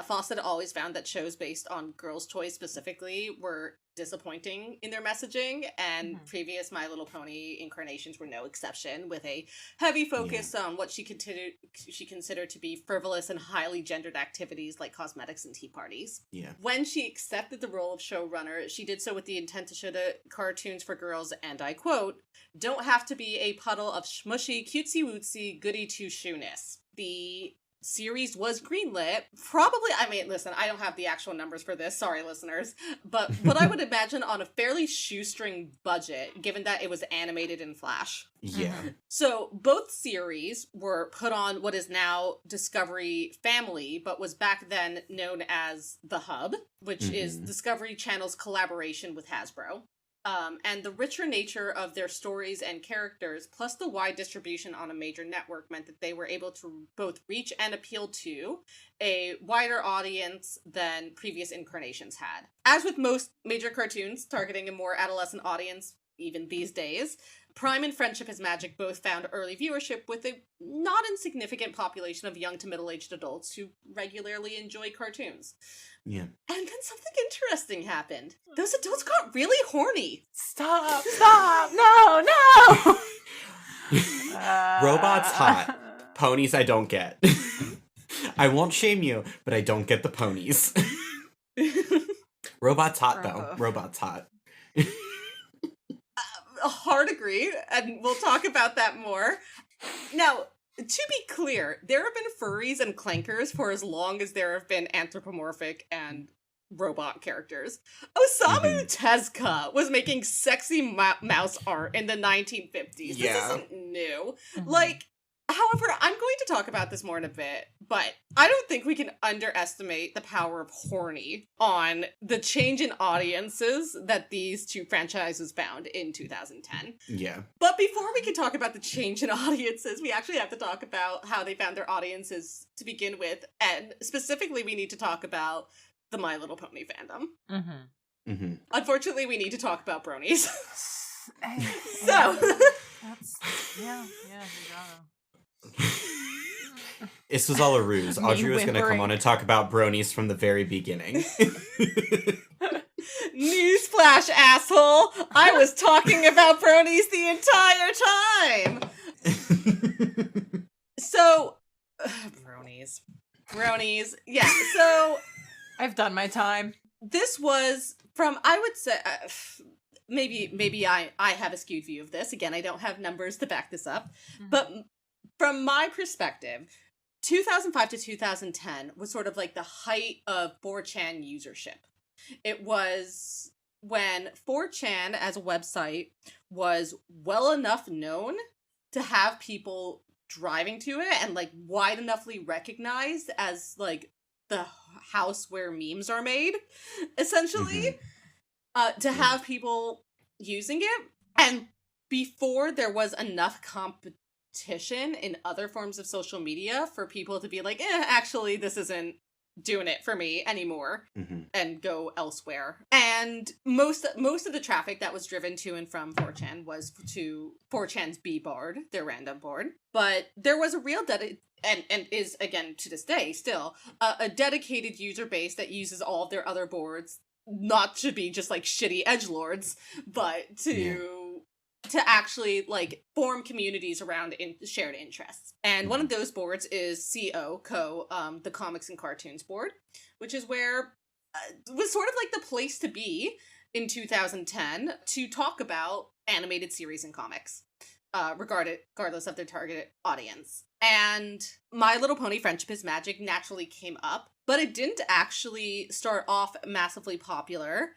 S3: Faust had always found that shows based on girls' toys specifically were disappointing in their messaging, and previous My Little Pony incarnations were no exception, with a heavy focus on what she considered to be frivolous and highly gendered activities like cosmetics and tea parties.
S1: Yeah.
S3: When she accepted the role of showrunner, she did so with the intent to show the cartoons for girls, and I quote, "don't have to be a puddle of smushy, cutesy-wootsy, goody-two-shoeness." The series was greenlit. Probably, I mean, listen, I don't have the actual numbers for this, sorry listeners, but what I would imagine on a fairly shoestring budget, given that it was animated in Flash.
S1: Yeah.
S3: So both series were put on what is now Discovery Family, but was back then known as The Hub, which is Discovery Channel's collaboration with Hasbro. And the richer nature of their stories and characters, plus the wide distribution on a major network, meant that they were able to both reach and appeal to a wider audience than previous incarnations had. As with most major cartoons targeting a more adolescent audience, even these days, Prime and Friendship is Magic both found early viewership with a not insignificant population of young to middle-aged adults who regularly enjoy cartoons.
S1: Yeah.
S3: And then something interesting happened. Those adults got really horny.
S2: Stop! No!
S1: Robots hot. Ponies I don't get. I won't shame you, but I don't get the ponies. Robots hot, though. Robots hot.
S3: Hard agree, and we'll talk about that more. Now, to be clear, there have been furries and clankers for as long as there have been anthropomorphic and robot characters. Osamu Tezuka was making sexy mouse art in the 1950s.
S1: Yeah.
S3: This isn't new. Like, however, I'm going to talk about this more in a bit, but I don't think we can underestimate the power of horny on the change in audiences that these two franchises found in 2010.
S1: Yeah.
S3: But before we can talk about the change in audiences, we actually have to talk about how they found their audiences to begin with, and specifically we need to talk about the My Little Pony fandom. Unfortunately, we need to talk about bronies. So...
S2: yeah, you gotta.
S1: This was all a ruse.
S2: Me
S1: Audrey was going to come
S2: whimpering.
S1: on and talk about bronies from the very beginning.
S3: Newsflash, asshole! I was talking about bronies the entire time! So... Bronies. Yeah, so...
S2: I've done my time.
S3: This was from, I would say... maybe I have a skewed view of this. Again, I don't have numbers to back this up. But from my perspective, 2005 to 2010 was sort of like the height of 4chan usership. It was when 4chan as a website was well enough known to have people driving to it and like wide enoughly recognized as like the house where memes are made, essentially. To have people using it, and before there was enough competition in other forms of social media for people to be like, actually, this isn't doing it for me anymore, and go elsewhere. And most of the traffic that was driven to and from 4chan was to 4chan's B board, their random board. But there was a real and is, again, to this day, still, a dedicated user base that uses all of their other boards, not to be just like shitty edgelords, but to actually like form communities around shared interests. And one of those boards is CO, the Comics and Cartoons board, which is where was sort of like the place to be in 2010 to talk about animated series and comics, regardless of their target audience. And My Little Pony Friendship is Magic naturally came up, but it didn't actually start off massively popular.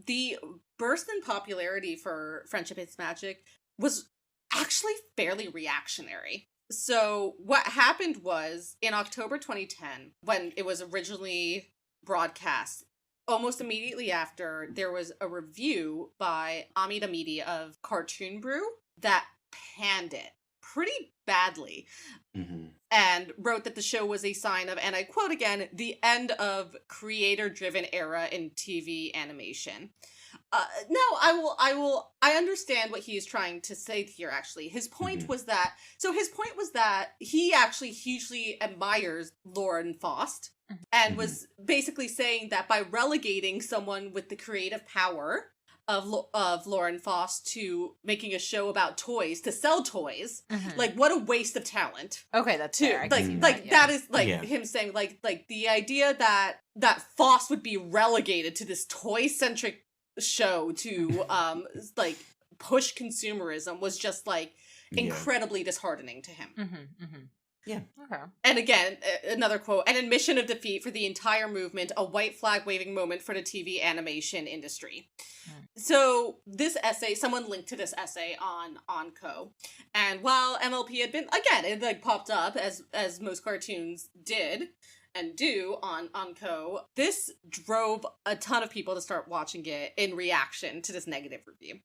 S3: The burst in popularity for Friendship is Magic was actually fairly reactionary. So what happened was, in October 2010, when it was originally broadcast, almost immediately after, there was a review by Amida Media of Cartoon Brew that panned it pretty badly. and wrote that the show was a sign of, and I quote again, the end of creator-driven era in TV animation. No, I understand what he is trying to say here, actually. His point was that he actually hugely admires Lauren Faust, and was basically saying that by relegating someone with the creative power of Lauren Faust to making a show about toys, to sell toys, like, what a waste of talent.
S2: Okay, that's fair. I can see
S3: Like,
S2: that
S3: is, like, him saying, like, the idea that Faust would be relegated to this toy-centric show to like push consumerism was just like incredibly disheartening to him.
S1: Yeah.
S2: Okay.
S3: And again, another quote: an admission of defeat for the entire movement, a white flag waving moment for the TV animation industry. So this essay, someone linked to this essay on Co. And while MLP had been, again, it like popped up as most cartoons did and do on Co. This drove a ton of people to start watching it in reaction to this negative review.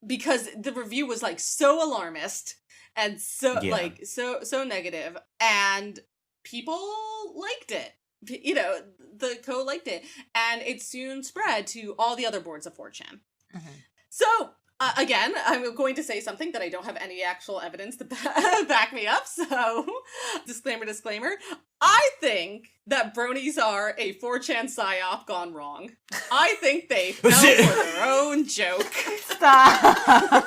S3: Because the review was like so alarmist and so like so negative, and people liked it. You know, the Co liked it, and it soon spread to all the other boards of 4chan. So again, I'm going to say something that I don't have any actual evidence to back me up, so disclaimer. I think that bronies are a 4chan psyop gone wrong. I think they fell for their own joke.
S2: Stop!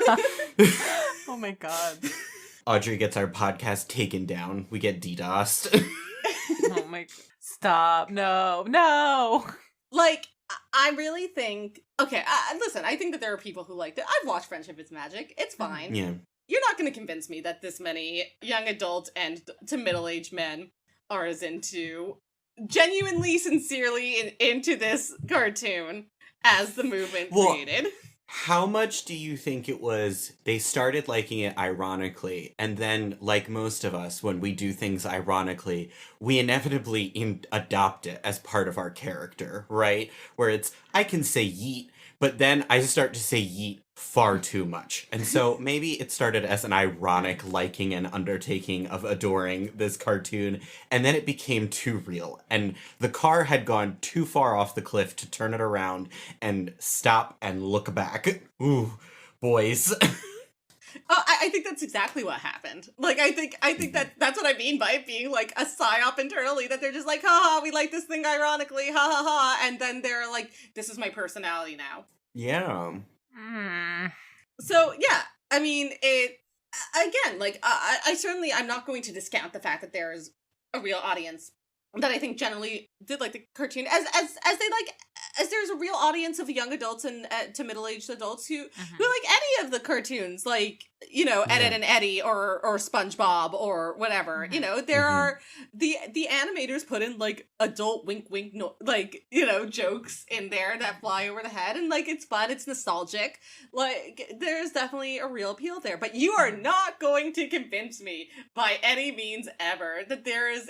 S2: Oh my god.
S1: Audrey gets our podcast taken down. We get DDoSed.
S2: Oh my... Stop. No.
S3: Like, I really think... Okay, listen, I think that there are people who liked it. I've watched Friendship is Magic. It's fine.
S1: Yeah.
S3: You're not going to convince me that this many young adult and to middle-aged men are as genuinely, sincerely into this cartoon as the movement created.
S1: How much do you think it was they started liking it ironically, and then, like most of us, when we do things ironically, we inevitably adopt it as part of our character, right? Where it's, I can say yeet, but then I start to say yeet far too much. And so maybe it started as an ironic liking and undertaking of adoring this cartoon, and then it became too real. And the car had gone too far off the cliff to turn it around and stop and look back. Ooh, boys.
S3: I think that's exactly what happened. Like, I think that's what I mean by it being, like, a psyop internally, that they're just like, ha, we like this thing ironically, ha, ha, ha, and then they're like, this is my personality now.
S1: Yeah.
S3: So, yeah, I mean, it, again, like, I certainly, I'm not going to discount the fact that there is a real audience that I think generally did like the cartoon, as they like, as there's a real audience of young adults and to middle-aged adults who like any of the cartoons, like, you know, Ed, and Eddie or SpongeBob or whatever. You know, there are the animators put in like adult wink like, you know, jokes in there that fly over the head, and like it's fun, it's nostalgic. Like, there's definitely a real appeal there. But you are not going to convince me by any means ever that there is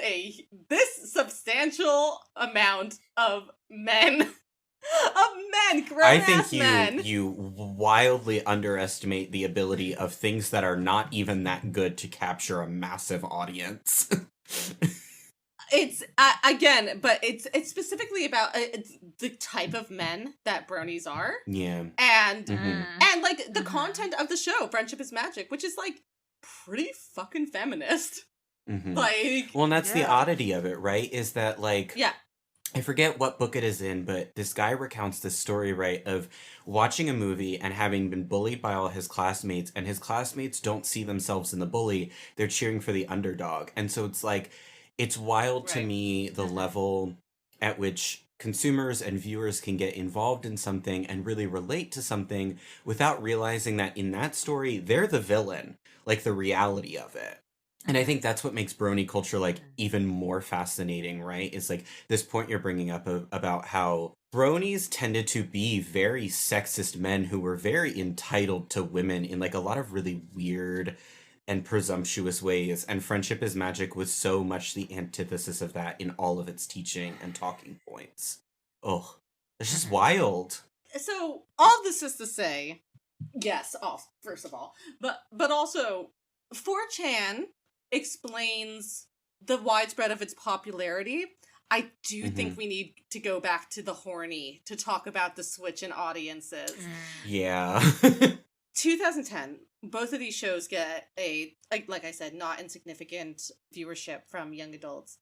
S3: this substantial amount of men.
S1: I think you wildly underestimate the ability of things that are not even that good to capture a massive audience.
S3: It's again, but it's specifically about the type of men that bronies are.
S1: Yeah,
S3: and like the content of the show, Friendship is Magic, which is like pretty fucking feminist. Like,
S1: well, and that's the oddity of it, right? Is that like,
S3: yeah.
S1: I forget what book it is in, but this guy recounts this story, right, of watching a movie and having been bullied by all his classmates, and his classmates don't see themselves in the bully, they're cheering for the underdog. And so it's like, it's wild to me the level at which consumers and viewers can get involved in something and really relate to something without realizing that in that story, they're the villain, like the reality of it. And I think that's what makes brony culture, like, even more fascinating, right? Is, like, this point you're bringing up about how bronies tended to be very sexist men who were very entitled to women in, like, a lot of really weird and presumptuous ways. And Friendship is Magic was so much the antithesis of that in all of its teaching and talking points. Oh, it's just wild.
S3: So, all this is to say, yes, first of all, but also, 4chan explains the widespread of its popularity. I do think we need to go back to the horny to talk about the switch in audiences.
S1: Yeah.
S3: 2010, both of these shows get a, like I said, not insignificant viewership from young adults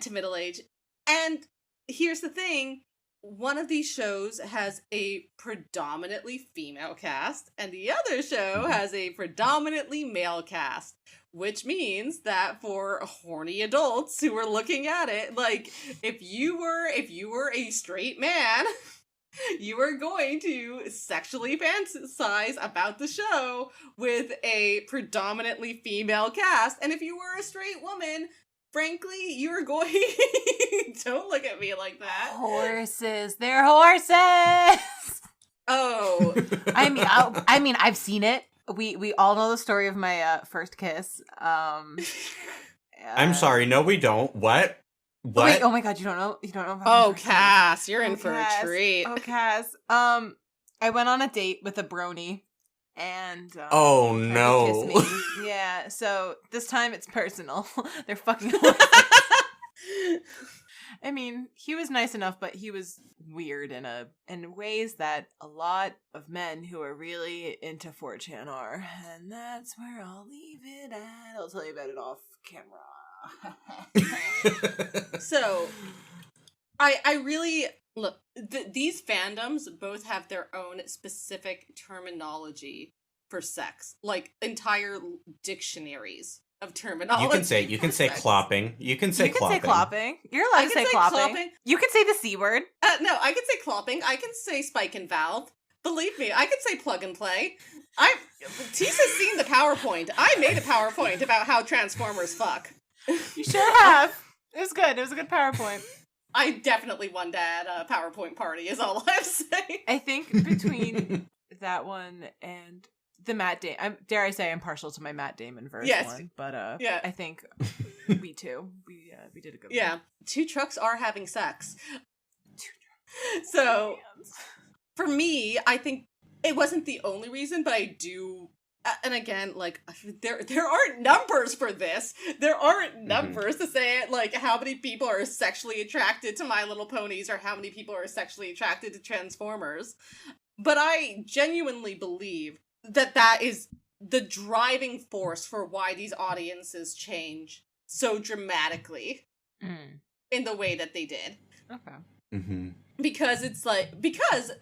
S3: to middle age. And here's the thing. One of these shows has a predominantly female cast, and the other show has a predominantly male cast, which means that for horny adults who are looking at it, like, if you were a straight man, you are going to sexually fantasize about the show with a predominantly female cast, and if you were a straight woman, frankly, you're going... Don't look at me like that.
S2: Horses. They're horses!
S3: Oh.
S2: I mean, I've seen it. We all know the story of my first kiss.
S1: I'm sorry. No, we don't. What? What?
S2: Wait, oh my god, you don't know? You don't know about my
S3: Oh,
S2: first
S3: Cass,
S2: kiss?
S3: you're in for
S2: Cass.
S3: a treat.
S2: Oh, Cass. I went on a date with a brony. And
S1: oh
S2: tried to
S1: no.
S2: kiss me. Yeah, so this time it's personal. They're fucking I mean, he was nice enough, but he was weird in ways that a lot of men who are really into 4chan are. And that's where I'll leave it at. I'll tell you about it off camera.
S3: So, I really... Look, these fandoms both have their own specific terminology for sex. Like, entire dictionaries of terminology.
S1: You can say clopping. You can say clopping.
S2: You're allowed to say clopping. You can say the C word.
S3: No, I can say clopping. I can say spike and valve. Believe me, I can say plug and play. Teese has seen the PowerPoint. I made a PowerPoint about how Transformers fuck.
S2: You sure have. It was good. It was a good PowerPoint.
S3: I definitely won that PowerPoint party, is all I'm saying.
S2: I think between that one and the Matt Damon, dare I say I'm partial to my Matt Damon verse one, but
S3: yeah.
S2: I think we too. We did a good one.
S3: Yeah, two trucks are having sex. So, for me, I think it wasn't the only reason, but I do... and again, like, there aren't numbers for this. There aren't numbers to say it, like, how many people are sexually attracted to My Little Ponies or how many people are sexually attracted to Transformers. But I genuinely believe that is the driving force for why these audiences change so dramatically in the way that they did.
S2: Okay.
S1: Mm-hmm.
S3: Because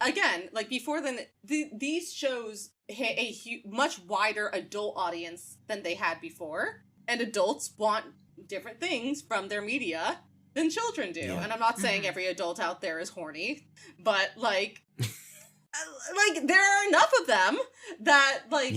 S3: again, like, before then, these shows hit a much wider adult audience than they had before, and adults want different things from their media than children do. Yeah. And I'm not saying every adult out there is horny, but, like, there are enough of them that, like,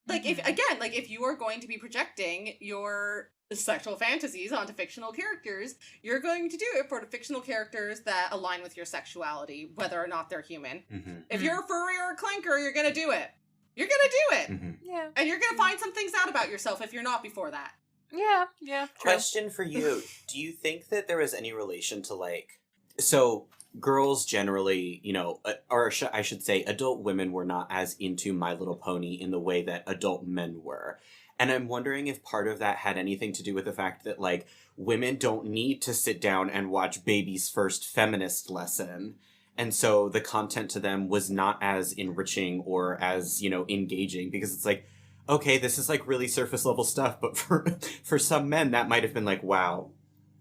S3: like, if you are going to be projecting your sexual fantasies onto fictional characters, you're going to do it for the fictional characters that align with your sexuality, whether or not they're human. If you're a furry or a clanker, you're gonna do it. You're gonna do it.
S2: Yeah.
S3: And you're gonna find some things out about yourself if you're not before that.
S2: Yeah, true.
S1: Question for you. Do you think that there was any relation to, like... So, girls generally, you know, or I should say, adult women were not as into My Little Pony in the way that adult men were. And I'm wondering if part of that had anything to do with the fact that, like, women don't need to sit down and watch Baby's first feminist lesson. And so the content to them was not as enriching or as, you know, engaging. Because it's like, okay, this is, like, really surface level stuff. But for some men, that might have been like, wow,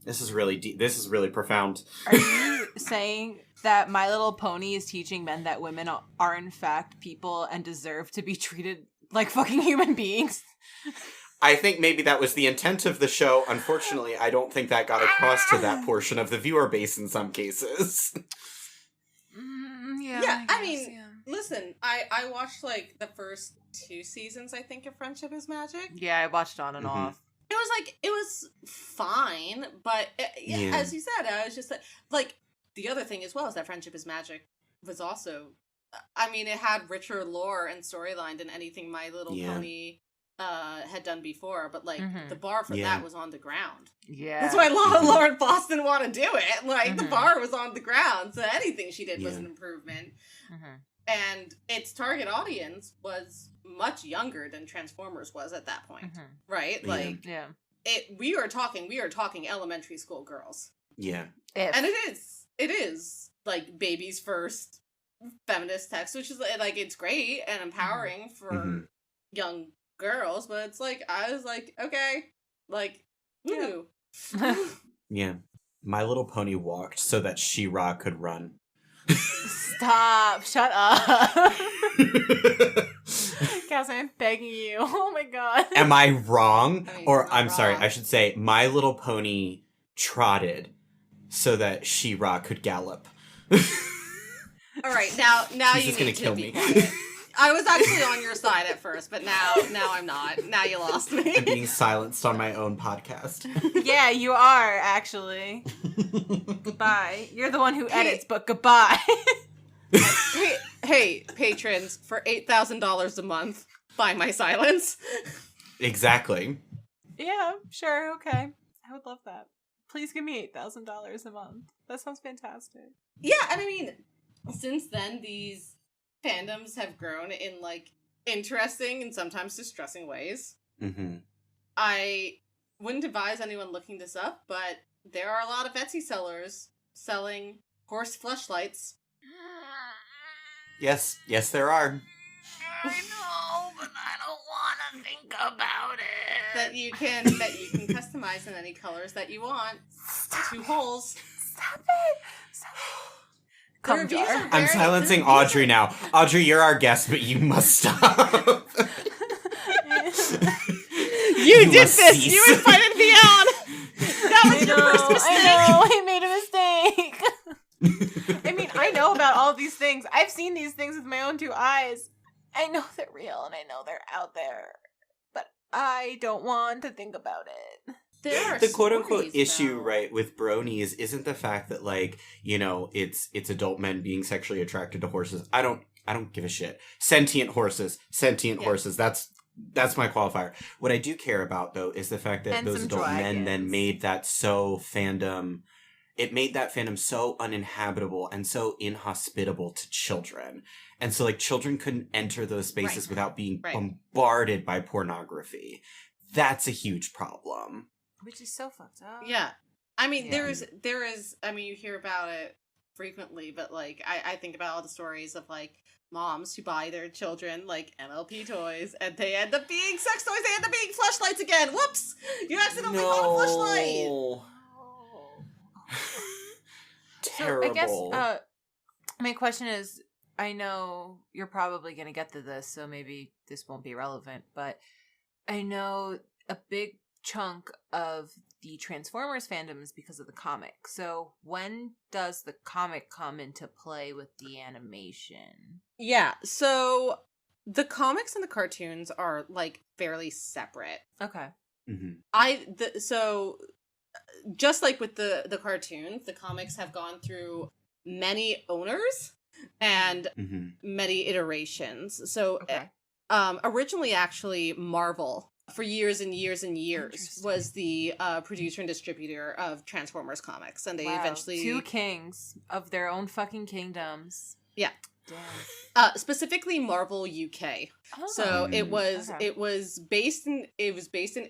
S1: this is really deep. This is really profound.
S2: Are you saying that My Little Pony is teaching men that women are, in fact, people and deserve to be treated like fucking human beings?
S1: I think maybe that was the intent of the show. Unfortunately, I don't think that got across to that portion of the viewer base in some cases.
S3: I mean, listen, I watched, like, the first 2 seasons, I think, of Friendship is Magic.
S2: Yeah, I watched on and off.
S3: It was fine, but as you said, I was just like, the other thing as well is that Friendship is Magic was also, I mean, it had richer lore and storyline than anything My Little Pony had done before, but, like, the bar for that was on the ground.
S2: Yeah.
S3: That's why Lauren Foss didn't want to do it. Like, the bar was on the ground, so anything she did was an improvement. And its target audience was much younger than Transformers was at that point, right?
S1: Yeah.
S3: Like, we are talking elementary school girls.
S1: Yeah.
S3: And it is like baby's first feminist text, which is like, it's great and empowering for young girls, but it's like, I was like, okay, like, woo.
S1: Yeah. My Little Pony walked so that She-Ra could run.
S2: Stop. Shut up. Cass, I'm begging you. Oh my god.
S1: Am I wrong?
S3: I mean,
S1: Or,
S3: you're not
S1: I'm sorry,
S3: wrong.
S1: I should say, My Little Pony trotted so that She-Ra could gallop.
S3: All right, now
S1: She's
S3: you
S1: just
S3: need
S1: gonna
S3: to
S1: kill
S3: be
S1: me.
S3: quiet. I was actually on your side at first, but now I'm not. Now you lost
S1: I'm
S3: me.
S1: being silenced on my own podcast.
S2: Yeah, you are, actually. Goodbye. You're the one who edits, but goodbye.
S3: hey, patrons, for $8,000 a month, buy my silence.
S1: Exactly.
S2: Yeah, sure, okay. I would love that. Please give me $8,000 a month. That sounds fantastic.
S3: Yeah, and I mean, since then, these fandoms have grown in, like, interesting and sometimes distressing ways.
S1: Mm-hmm.
S3: I wouldn't advise anyone looking this up, but there are a lot of Etsy sellers selling horse fleshlights.
S1: Yes, there are.
S4: I know, but I don't want to think about it.
S3: That you can customize in any colors that you want. Two holes.
S2: Stop it! Stop it.
S3: The
S2: Come
S3: reviews
S2: jar.
S3: are
S1: I'm
S3: very-
S1: silencing
S3: the reviews
S1: Audrey
S3: are-
S1: now. Audrey, you're our guest, but you must stop.
S3: You did
S1: must
S3: this!
S1: cease.
S3: You invited me on! That was your first mistake!
S2: I made a mistake! I mean, I know about all these things. I've seen these things with my own two eyes. I know they're real and I know they're out there. But I don't want to think about it.
S3: There are
S1: The quote-unquote
S3: stories,
S1: issue,
S3: though.
S1: right, with bronies isn't the fact that, like, you know, it's adult men being sexually attracted to horses. I don't give a shit. Sentient horses. That's my qualifier. What I do care about, though, is the fact that
S2: And
S1: those
S2: some
S1: adult men then
S2: dragons.
S1: made that so fandom. It made that fandom so uninhabitable and so inhospitable to children. And so, like, children couldn't enter those spaces
S3: Right.
S1: without being
S3: Right.
S1: bombarded by pornography. That's a huge problem.
S2: Which is so fucked up.
S3: Yeah. I mean,
S2: Yeah.
S3: there is, I mean, you hear about it frequently, but, like, I think about all the stories of, like, moms who buy their children, like, MLP toys, and they end up being sex toys, they end up being fleshlights again! Whoops! You accidentally bought a fleshlight!
S2: Oh.
S1: Terrible.
S2: So I guess my question is, I know you're probably going to get to this, so maybe this won't be relevant, but I know a big chunk of the Transformers fandom is because of the comic. So when does the comic come into play with the animation?
S3: Yeah, so the comics and the cartoons are, like, fairly separate.
S2: Okay.
S1: Mm-hmm.
S3: So just like with the cartoons, the comics have gone through many owners and
S1: Mm-hmm.
S3: many iterations. So
S2: Okay.
S3: originally, actually, Marvel for years and years and years
S2: Interesting.
S3: was the producer and distributor of Transformers comics, and they
S2: Wow.
S3: eventually
S2: Two kings of their own fucking kingdoms.
S3: Yeah.
S2: Damn.
S3: specifically Marvel UK.
S2: Oh.
S3: So it was
S2: Okay.
S3: based in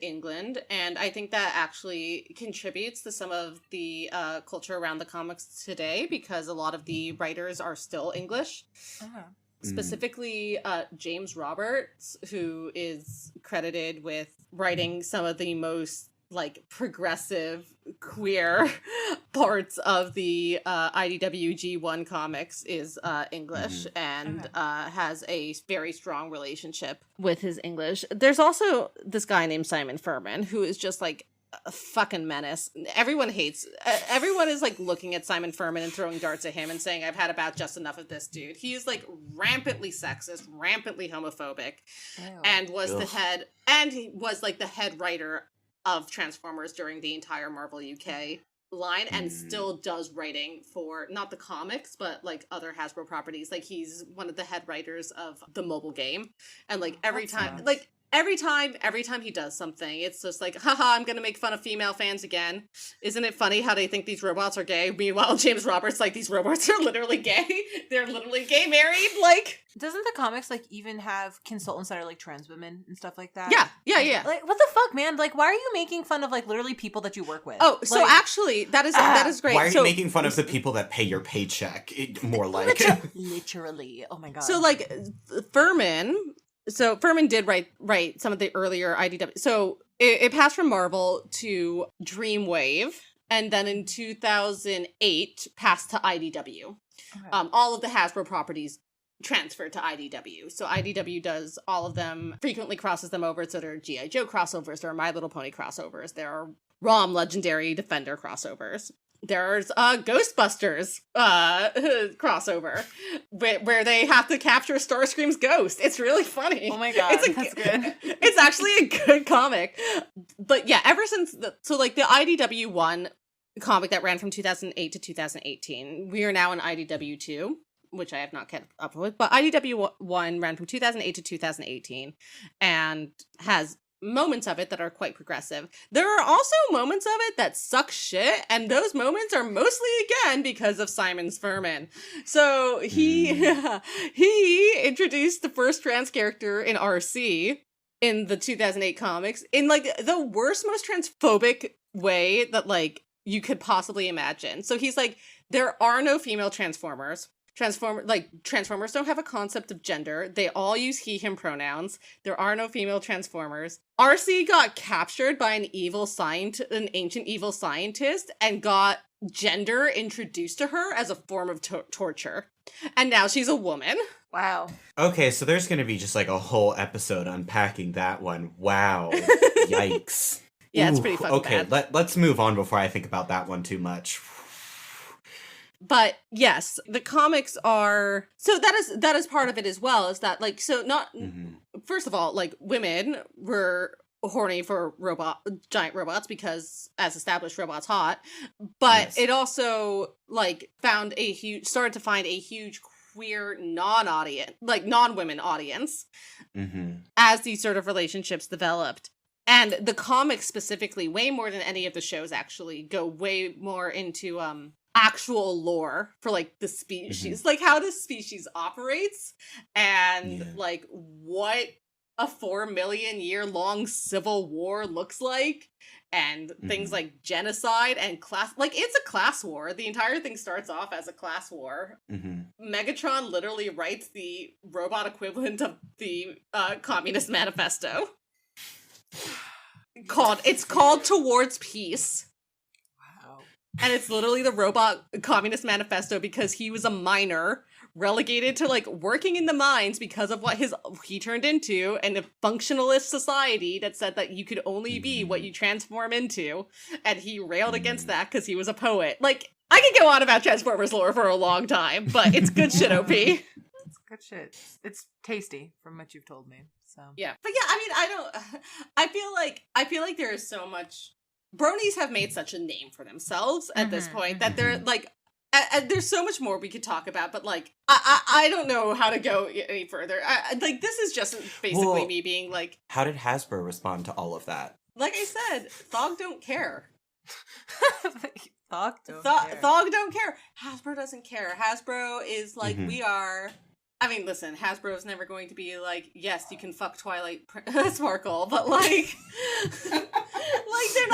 S3: England, and I think that actually contributes to some of the culture around the comics today, because a lot of the writers are still English.
S2: Okay.
S3: Specifically, James Roberts, who is credited with writing some of the most, like, progressive queer parts of the IDW G1 comics, is English and
S2: Okay.
S3: has a very strong relationship with his English. There's also this guy named Simon Furman, who is just, like, a fucking menace. Everyone is, like, looking at Simon Furman and throwing darts at him and saying, I've had about just enough of this dude. He is, like, rampantly sexist, rampantly homophobic,
S2: Ew.
S3: and was
S1: Ugh.
S3: he was, like, the head writer of Transformers during the entire Marvel UK line, and still does writing for not the comics but, like, other Hasbro properties. Like, he's one of the head writers of the mobile game, and, like, every
S2: That
S3: time,
S2: sucks.
S3: like, every time he does something, it's just like, haha, I'm gonna make fun of female fans again. Isn't it funny how they think these robots are gay? Meanwhile, James Roberts, like, these robots are literally gay. They're literally gay married, like.
S2: Doesn't the comics, like, even have consultants that are, like, trans women and stuff like that?
S3: Yeah.
S2: Like, what the fuck, man? Like, why are you making fun of, like, literally people that you work with?
S3: Oh, so
S2: like,
S3: actually, that is great.
S1: Why are
S3: so,
S1: you making fun of the people that pay your paycheck? More like.
S2: Literally. Oh my god.
S3: So, like, Furman did write some of the earlier IDW. So it passed from Marvel to Dreamwave, and then in 2008 passed to IDW.
S2: Okay.
S3: All of the Hasbro properties transferred to IDW. So IDW does all of them, frequently crosses them over. So there are G.I. Joe crossovers, there are My Little Pony crossovers, there are ROM Legendary Defender crossovers. There's Ghostbusters crossover where they have to capture Starscream's ghost. It's really funny.
S2: Oh my god,
S3: that's good. It's actually a good comic. But yeah, ever since the IDW 1 comic that ran from 2008 to 2018, we are now in IDW 2, which I have not kept up with. But IDW 1 ran from 2008 to 2018 and has moments of it that are quite progressive. There are also moments of it that suck shit, and those moments are mostly again because of Simon Furman. So he introduced the first trans character in RC in the 2008 comics in like the worst, most transphobic way that like you could possibly imagine. So he's like, there are no female Transformers. Transformers don't have a concept of gender. They all use he, him pronouns. There are no female Transformers. RC got captured by an ancient evil scientist and got gender introduced to her as a form of torture. And now she's a woman.
S2: Wow.
S1: Okay, so there's going to be just like a whole episode unpacking that one. Wow. Yikes.
S3: Yeah, it's pretty fucking
S1: bad. Okay, let's move on before I think about that one too much.
S3: But yes, the comics are so that is part of it as well, is that like, so not first of all, like, women were horny for giant robots because, as established, robots hot, but
S1: Yes.
S3: it also like started to find a huge queer non-women audience as these sort of relationships developed. And the comics specifically, way more than any of the shows actually, go way more into actual lore for like the species, like how the species operates, and like what a 4 million year long civil war looks like, and things like genocide and class. Like, it's a class war. The entire thing starts off as a class war. Megatron literally writes the robot equivalent of the Communist Manifesto. It's called Towards Peace. And it's literally the robot Communist Manifesto because he was a minor relegated to like working in the mines because of what he turned into, and a functionalist society that said that you could only be what you transform into, and he railed against that because he was a poet. Like, I could go on about Transformers lore for a long time, but it's good shit, OP.
S2: It's good shit. It's tasty from what you've told me. So
S3: yeah, but yeah, I mean, I feel like there is so much. Bronies have made such a name for themselves at this point that they're like, there's so much more we could talk about, but like, I don't know how to go any further. Like, this is just basically me being like,
S1: how did Hasbro respond to all of that?
S3: Like I said, Thog don't care.
S2: Thog
S3: don't care. Hasbro doesn't care. Hasbro is like, we are. I mean, listen, Hasbro's never going to be like, yes, you can fuck Twilight Sparkle, but like, like, they're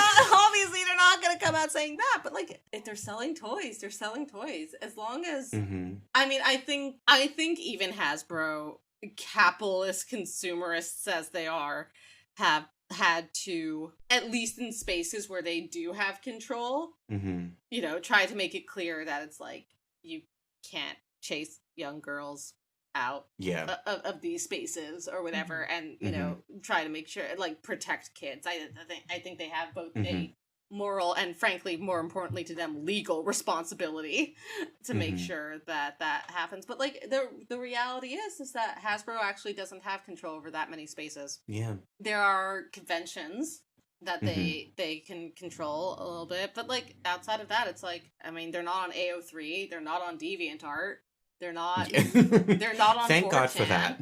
S3: not gonna come out saying that, but like, if they're selling toys, they're selling toys. As long as, I mean, I think even Hasbro, capitalist consumerists as they are, have had to, at least in spaces where they do have control, you know, try to make it clear that it's like, you can't chase young girls out of these spaces or whatever, and you know, try to make sure, like, protect kids. I think they have both a moral and, frankly, more importantly to them, legal responsibility to make sure that that happens. But like, the reality is that Hasbro actually doesn't have control over that many spaces. Yeah, there are conventions that they can control a little bit, but like, outside of that, it's like, I mean, they're not on AO3, they're not on DeviantArt. They're not. They're not on.
S1: Thank
S3: 4chan.
S1: God for that.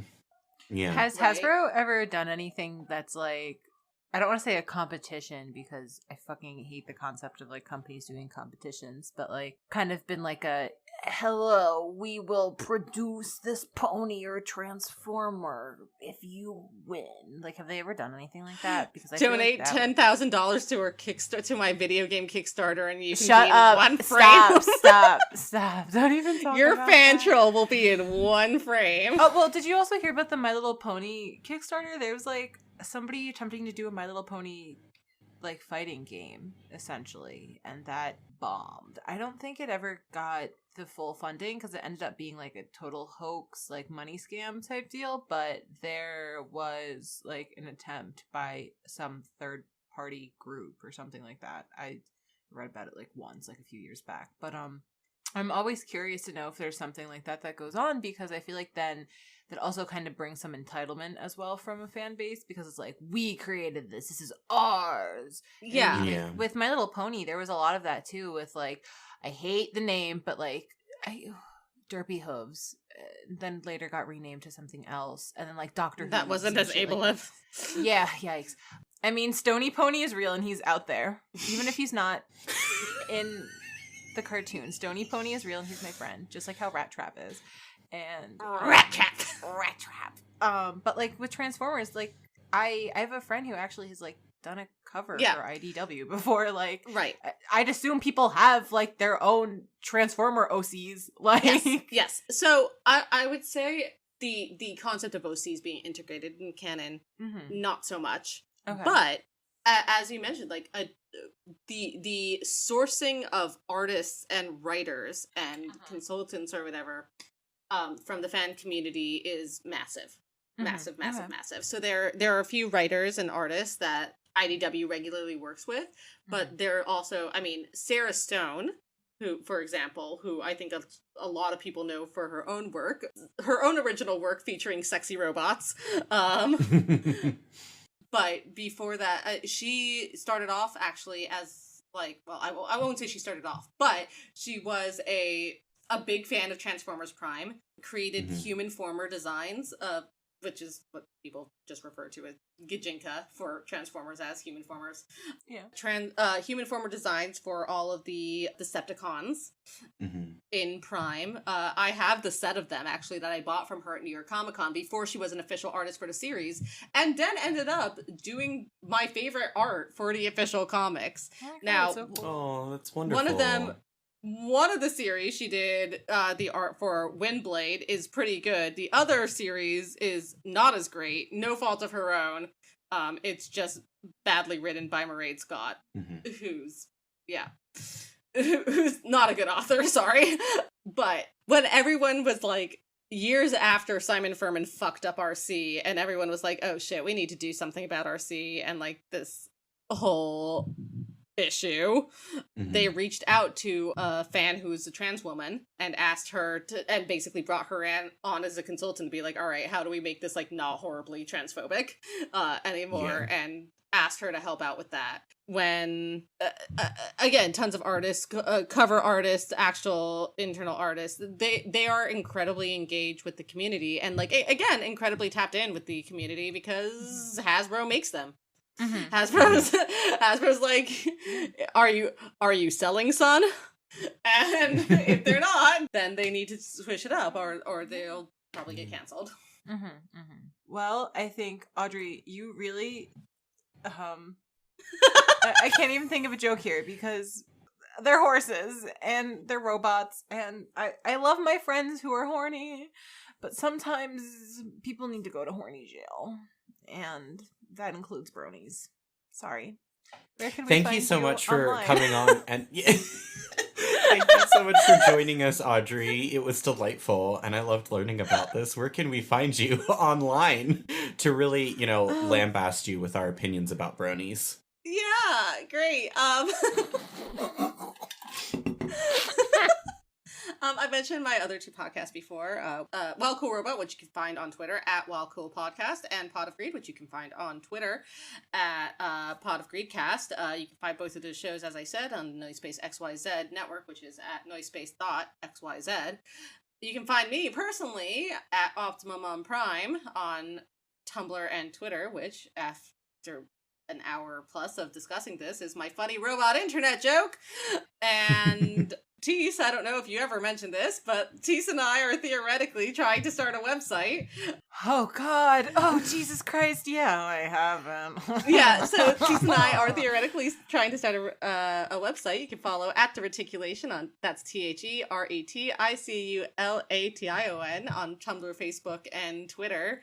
S1: Yeah.
S2: Has
S3: Right?
S2: Hasbro ever done anything that's like, I don't want to say a competition because I fucking hate the concept of like companies doing competitions, but like kind of been like a, hello, we will produce this pony or transformer if you win. Like, have they ever done anything like that? Because I feel like
S3: Donate
S2: that
S3: $10,000 to her to my video game Kickstarter, and you can
S2: Shut
S3: be in
S2: up!
S3: one frame.
S2: Stop! Don't even talk
S3: Your
S2: about
S3: fan
S2: that.
S3: troll will be in one frame.
S2: Oh well, did you also hear about the My Little Pony Kickstarter? There was like somebody attempting to do a My Little Pony like fighting game essentially, and that bombed. I don't think it ever got the full funding because it ended up being like a total hoax, like money scam type deal. But there was like an attempt by some third party group or something like that. I read about it like once, like a few years back. But I'm always curious to know if there's something like that that goes on, because I feel like then that also kind of brings some entitlement as well from a fan base, because it's like, we created this is ours.
S3: Yeah.
S2: And
S1: Yeah.
S2: with My Little Pony, there was a lot of that too, with like, I hate the name, but like, Derpy Hooves, then later got renamed to something else, and then like Doctor
S3: That
S2: Hooves
S3: wasn't
S2: and
S3: as
S2: shit
S3: able
S2: like
S3: of.
S2: yeah, yikes. I mean, Stony Pony is real and he's out there. Even if he's not in the cartoon, Stony Pony is real and he's my friend, just like how Rat Trap is. And
S3: Rat Trap.
S2: but like with Transformers, like I have a friend who actually has like done a cover
S3: Yeah.
S2: for IDW
S3: Right.
S2: before. Like I'd assume people have like their own Transformer OCs. Like
S3: Yes. So I would say the concept of OCs being integrated in canon,
S2: Mhm.
S3: not so much.
S2: Okay.
S3: But as you mentioned, like the sourcing of artists and writers and consultants or whatever from the fan community is massive.
S2: Mhm.
S3: Massive, massive,
S2: Okay.
S3: massive. So there are a few writers and artists that IDW regularly works with, but there are also, I mean, Sarah Stone, who, for example, who I think a lot of people know for her own work, her own original work featuring sexy robots. But before that, she started off actually as like, well, I won't say she started off, but she was a big fan of Transformers Prime, created human former designs, which is what people just refer to as Gijinka for Transformers as human formers.
S2: Yeah.
S3: Human former designs for all of the Decepticons in Prime. I have the set of them actually that I bought from her at New York Comic Con before she was an official artist for the series, and then ended up doing my favorite art for the official comics.
S2: Oh my God,
S3: Now,
S2: that's so cool.
S1: Oh, that's wonderful.
S3: one of the series she did, the art for Windblade, is pretty good. The other series is not as great, no fault of her own. It's just badly written by Mairead Scott, who's not a good author, sorry. But when everyone was like, years after Simon Furman fucked up RC, and everyone was like, oh shit, we need to do something about RC, and like this whole issue, they reached out to a fan who's a trans woman and asked her to, and basically brought her on as a consultant to be like, all right, how do we make this like not horribly transphobic anymore?
S1: Yeah.
S3: And asked her to help out with that. When again, tons of artists, cover artists, actual internal artists, they are incredibly engaged with the community, and like again, incredibly tapped in with the community because Hasbro makes them. Hasbro's like, are you selling, son? And if they're not, then they need to switch it up, or they'll probably get canceled.
S2: Well, I think Audrey, you really, I can't even think of a joke here because they're horses and they're robots, and I love my friends who are horny, but sometimes people need to go to horny jail, and that includes bronies. Sorry. Where can we
S1: Thank
S2: find
S1: you so much for
S2: online?
S1: coming on, and thank you so much for joining us, Audrey. It was delightful, and I loved learning about this. Where can we find you online to really, lambast you with our opinions about bronies?
S3: Yeah, great. I mentioned my other two podcasts before. Well Cool Robot, which you can find on Twitter at Well Cool Podcast, and Pod of Greed, which you can find on Twitter at Pod of Greedcast. You can find both of those shows, as I said, on Noisepace XYZ Network, which is at Noisepace.xyz. You can find me personally at Optimum on Prime on Tumblr and Twitter, which after an hour plus of discussing this is my funny robot internet joke. And Teese, I don't know if you ever mentioned this, but Teese and I are theoretically trying to start a website.
S2: Oh God! Oh Jesus Christ! Yeah, I haven't.
S3: Yeah, so Teese and I are theoretically trying to start a website. You can follow at The Reticulation on, that's TheReticulation on Tumblr, Facebook, and Twitter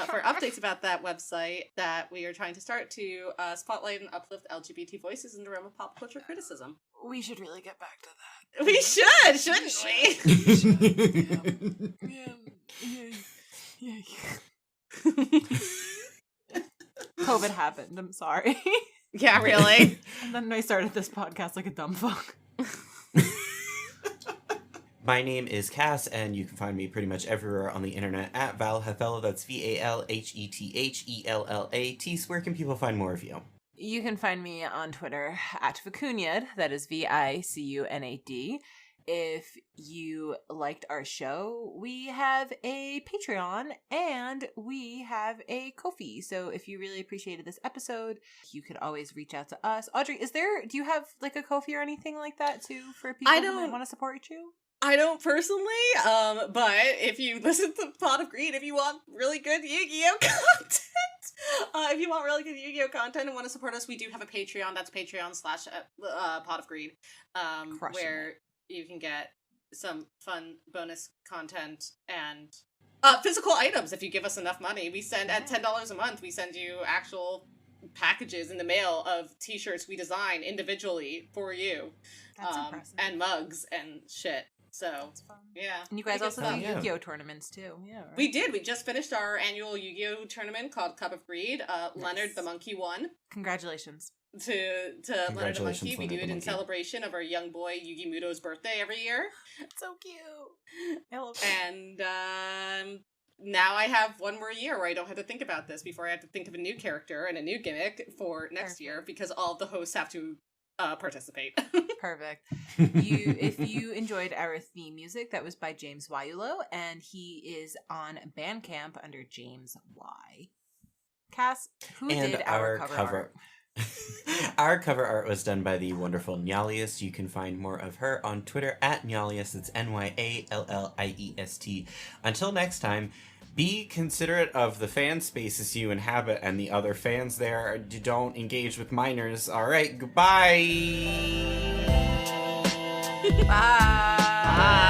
S3: for updates about that website that we are trying to start to spotlight and uplift LGBT voices in the realm of pop culture criticism.
S2: We should really get back to that.
S3: We should, shouldn't we?
S2: Yeah. COVID happened. I'm sorry.
S3: Yeah, really.
S2: And then I started this podcast like a dumb fuck.
S1: My name is Cass, and you can find me pretty much everywhere on the internet at Valhethella. That's VALHETHELLA. Teese, where can people find more of you?
S2: You can find me on Twitter at Vicuñad. That is VICUNAD. If you liked our show, we have a Patreon and we have a Ko-fi. So if you really appreciated this episode, you could always reach out to us. Audrey, do you have like a Ko-fi or anything like that too for people who might want to support you?
S3: I don't personally, but if you listen to Pot of Greed, if you want really good Yu-Gi-Oh content, and want to support us, we do have a Patreon. That's Patreon/Pot of Greed, where you can get some fun bonus content and physical items if you give us enough money. We send at $10 a month. We send you actual packages in the mail of t-shirts we design individually for you.
S2: That's impressive.
S3: And mugs and shit. So, yeah.
S2: And you guys also do Yu-Gi-Oh tournaments, too. Yeah, right?
S3: We did. We just finished our annual Yu-Gi-Oh tournament called Cup of Greed. Nice. Leonard the Monkey won.
S2: Congratulations.
S3: To Leonard the Monkey. We do it in celebration of our young boy Yugi Muto's birthday every year.
S2: So cute. I love it.
S3: And now I have one more year where I don't have to think about this before I have to think of a new character and a new gimmick for next year, because all of the hosts have to participate.
S2: Perfect. If you enjoyed our theme music, that was by James Yaiullo, and he is on Bandcamp under James Y. Cass, who did our cover art?
S1: Our cover art was done by the wonderful Nyaliest. You can find more of her on Twitter at Nyaliest. It's NYALLIEST. Until next time, be considerate of the fan spaces you inhabit and the other fans there. Don't engage with minors. All right, goodbye.
S2: Bye.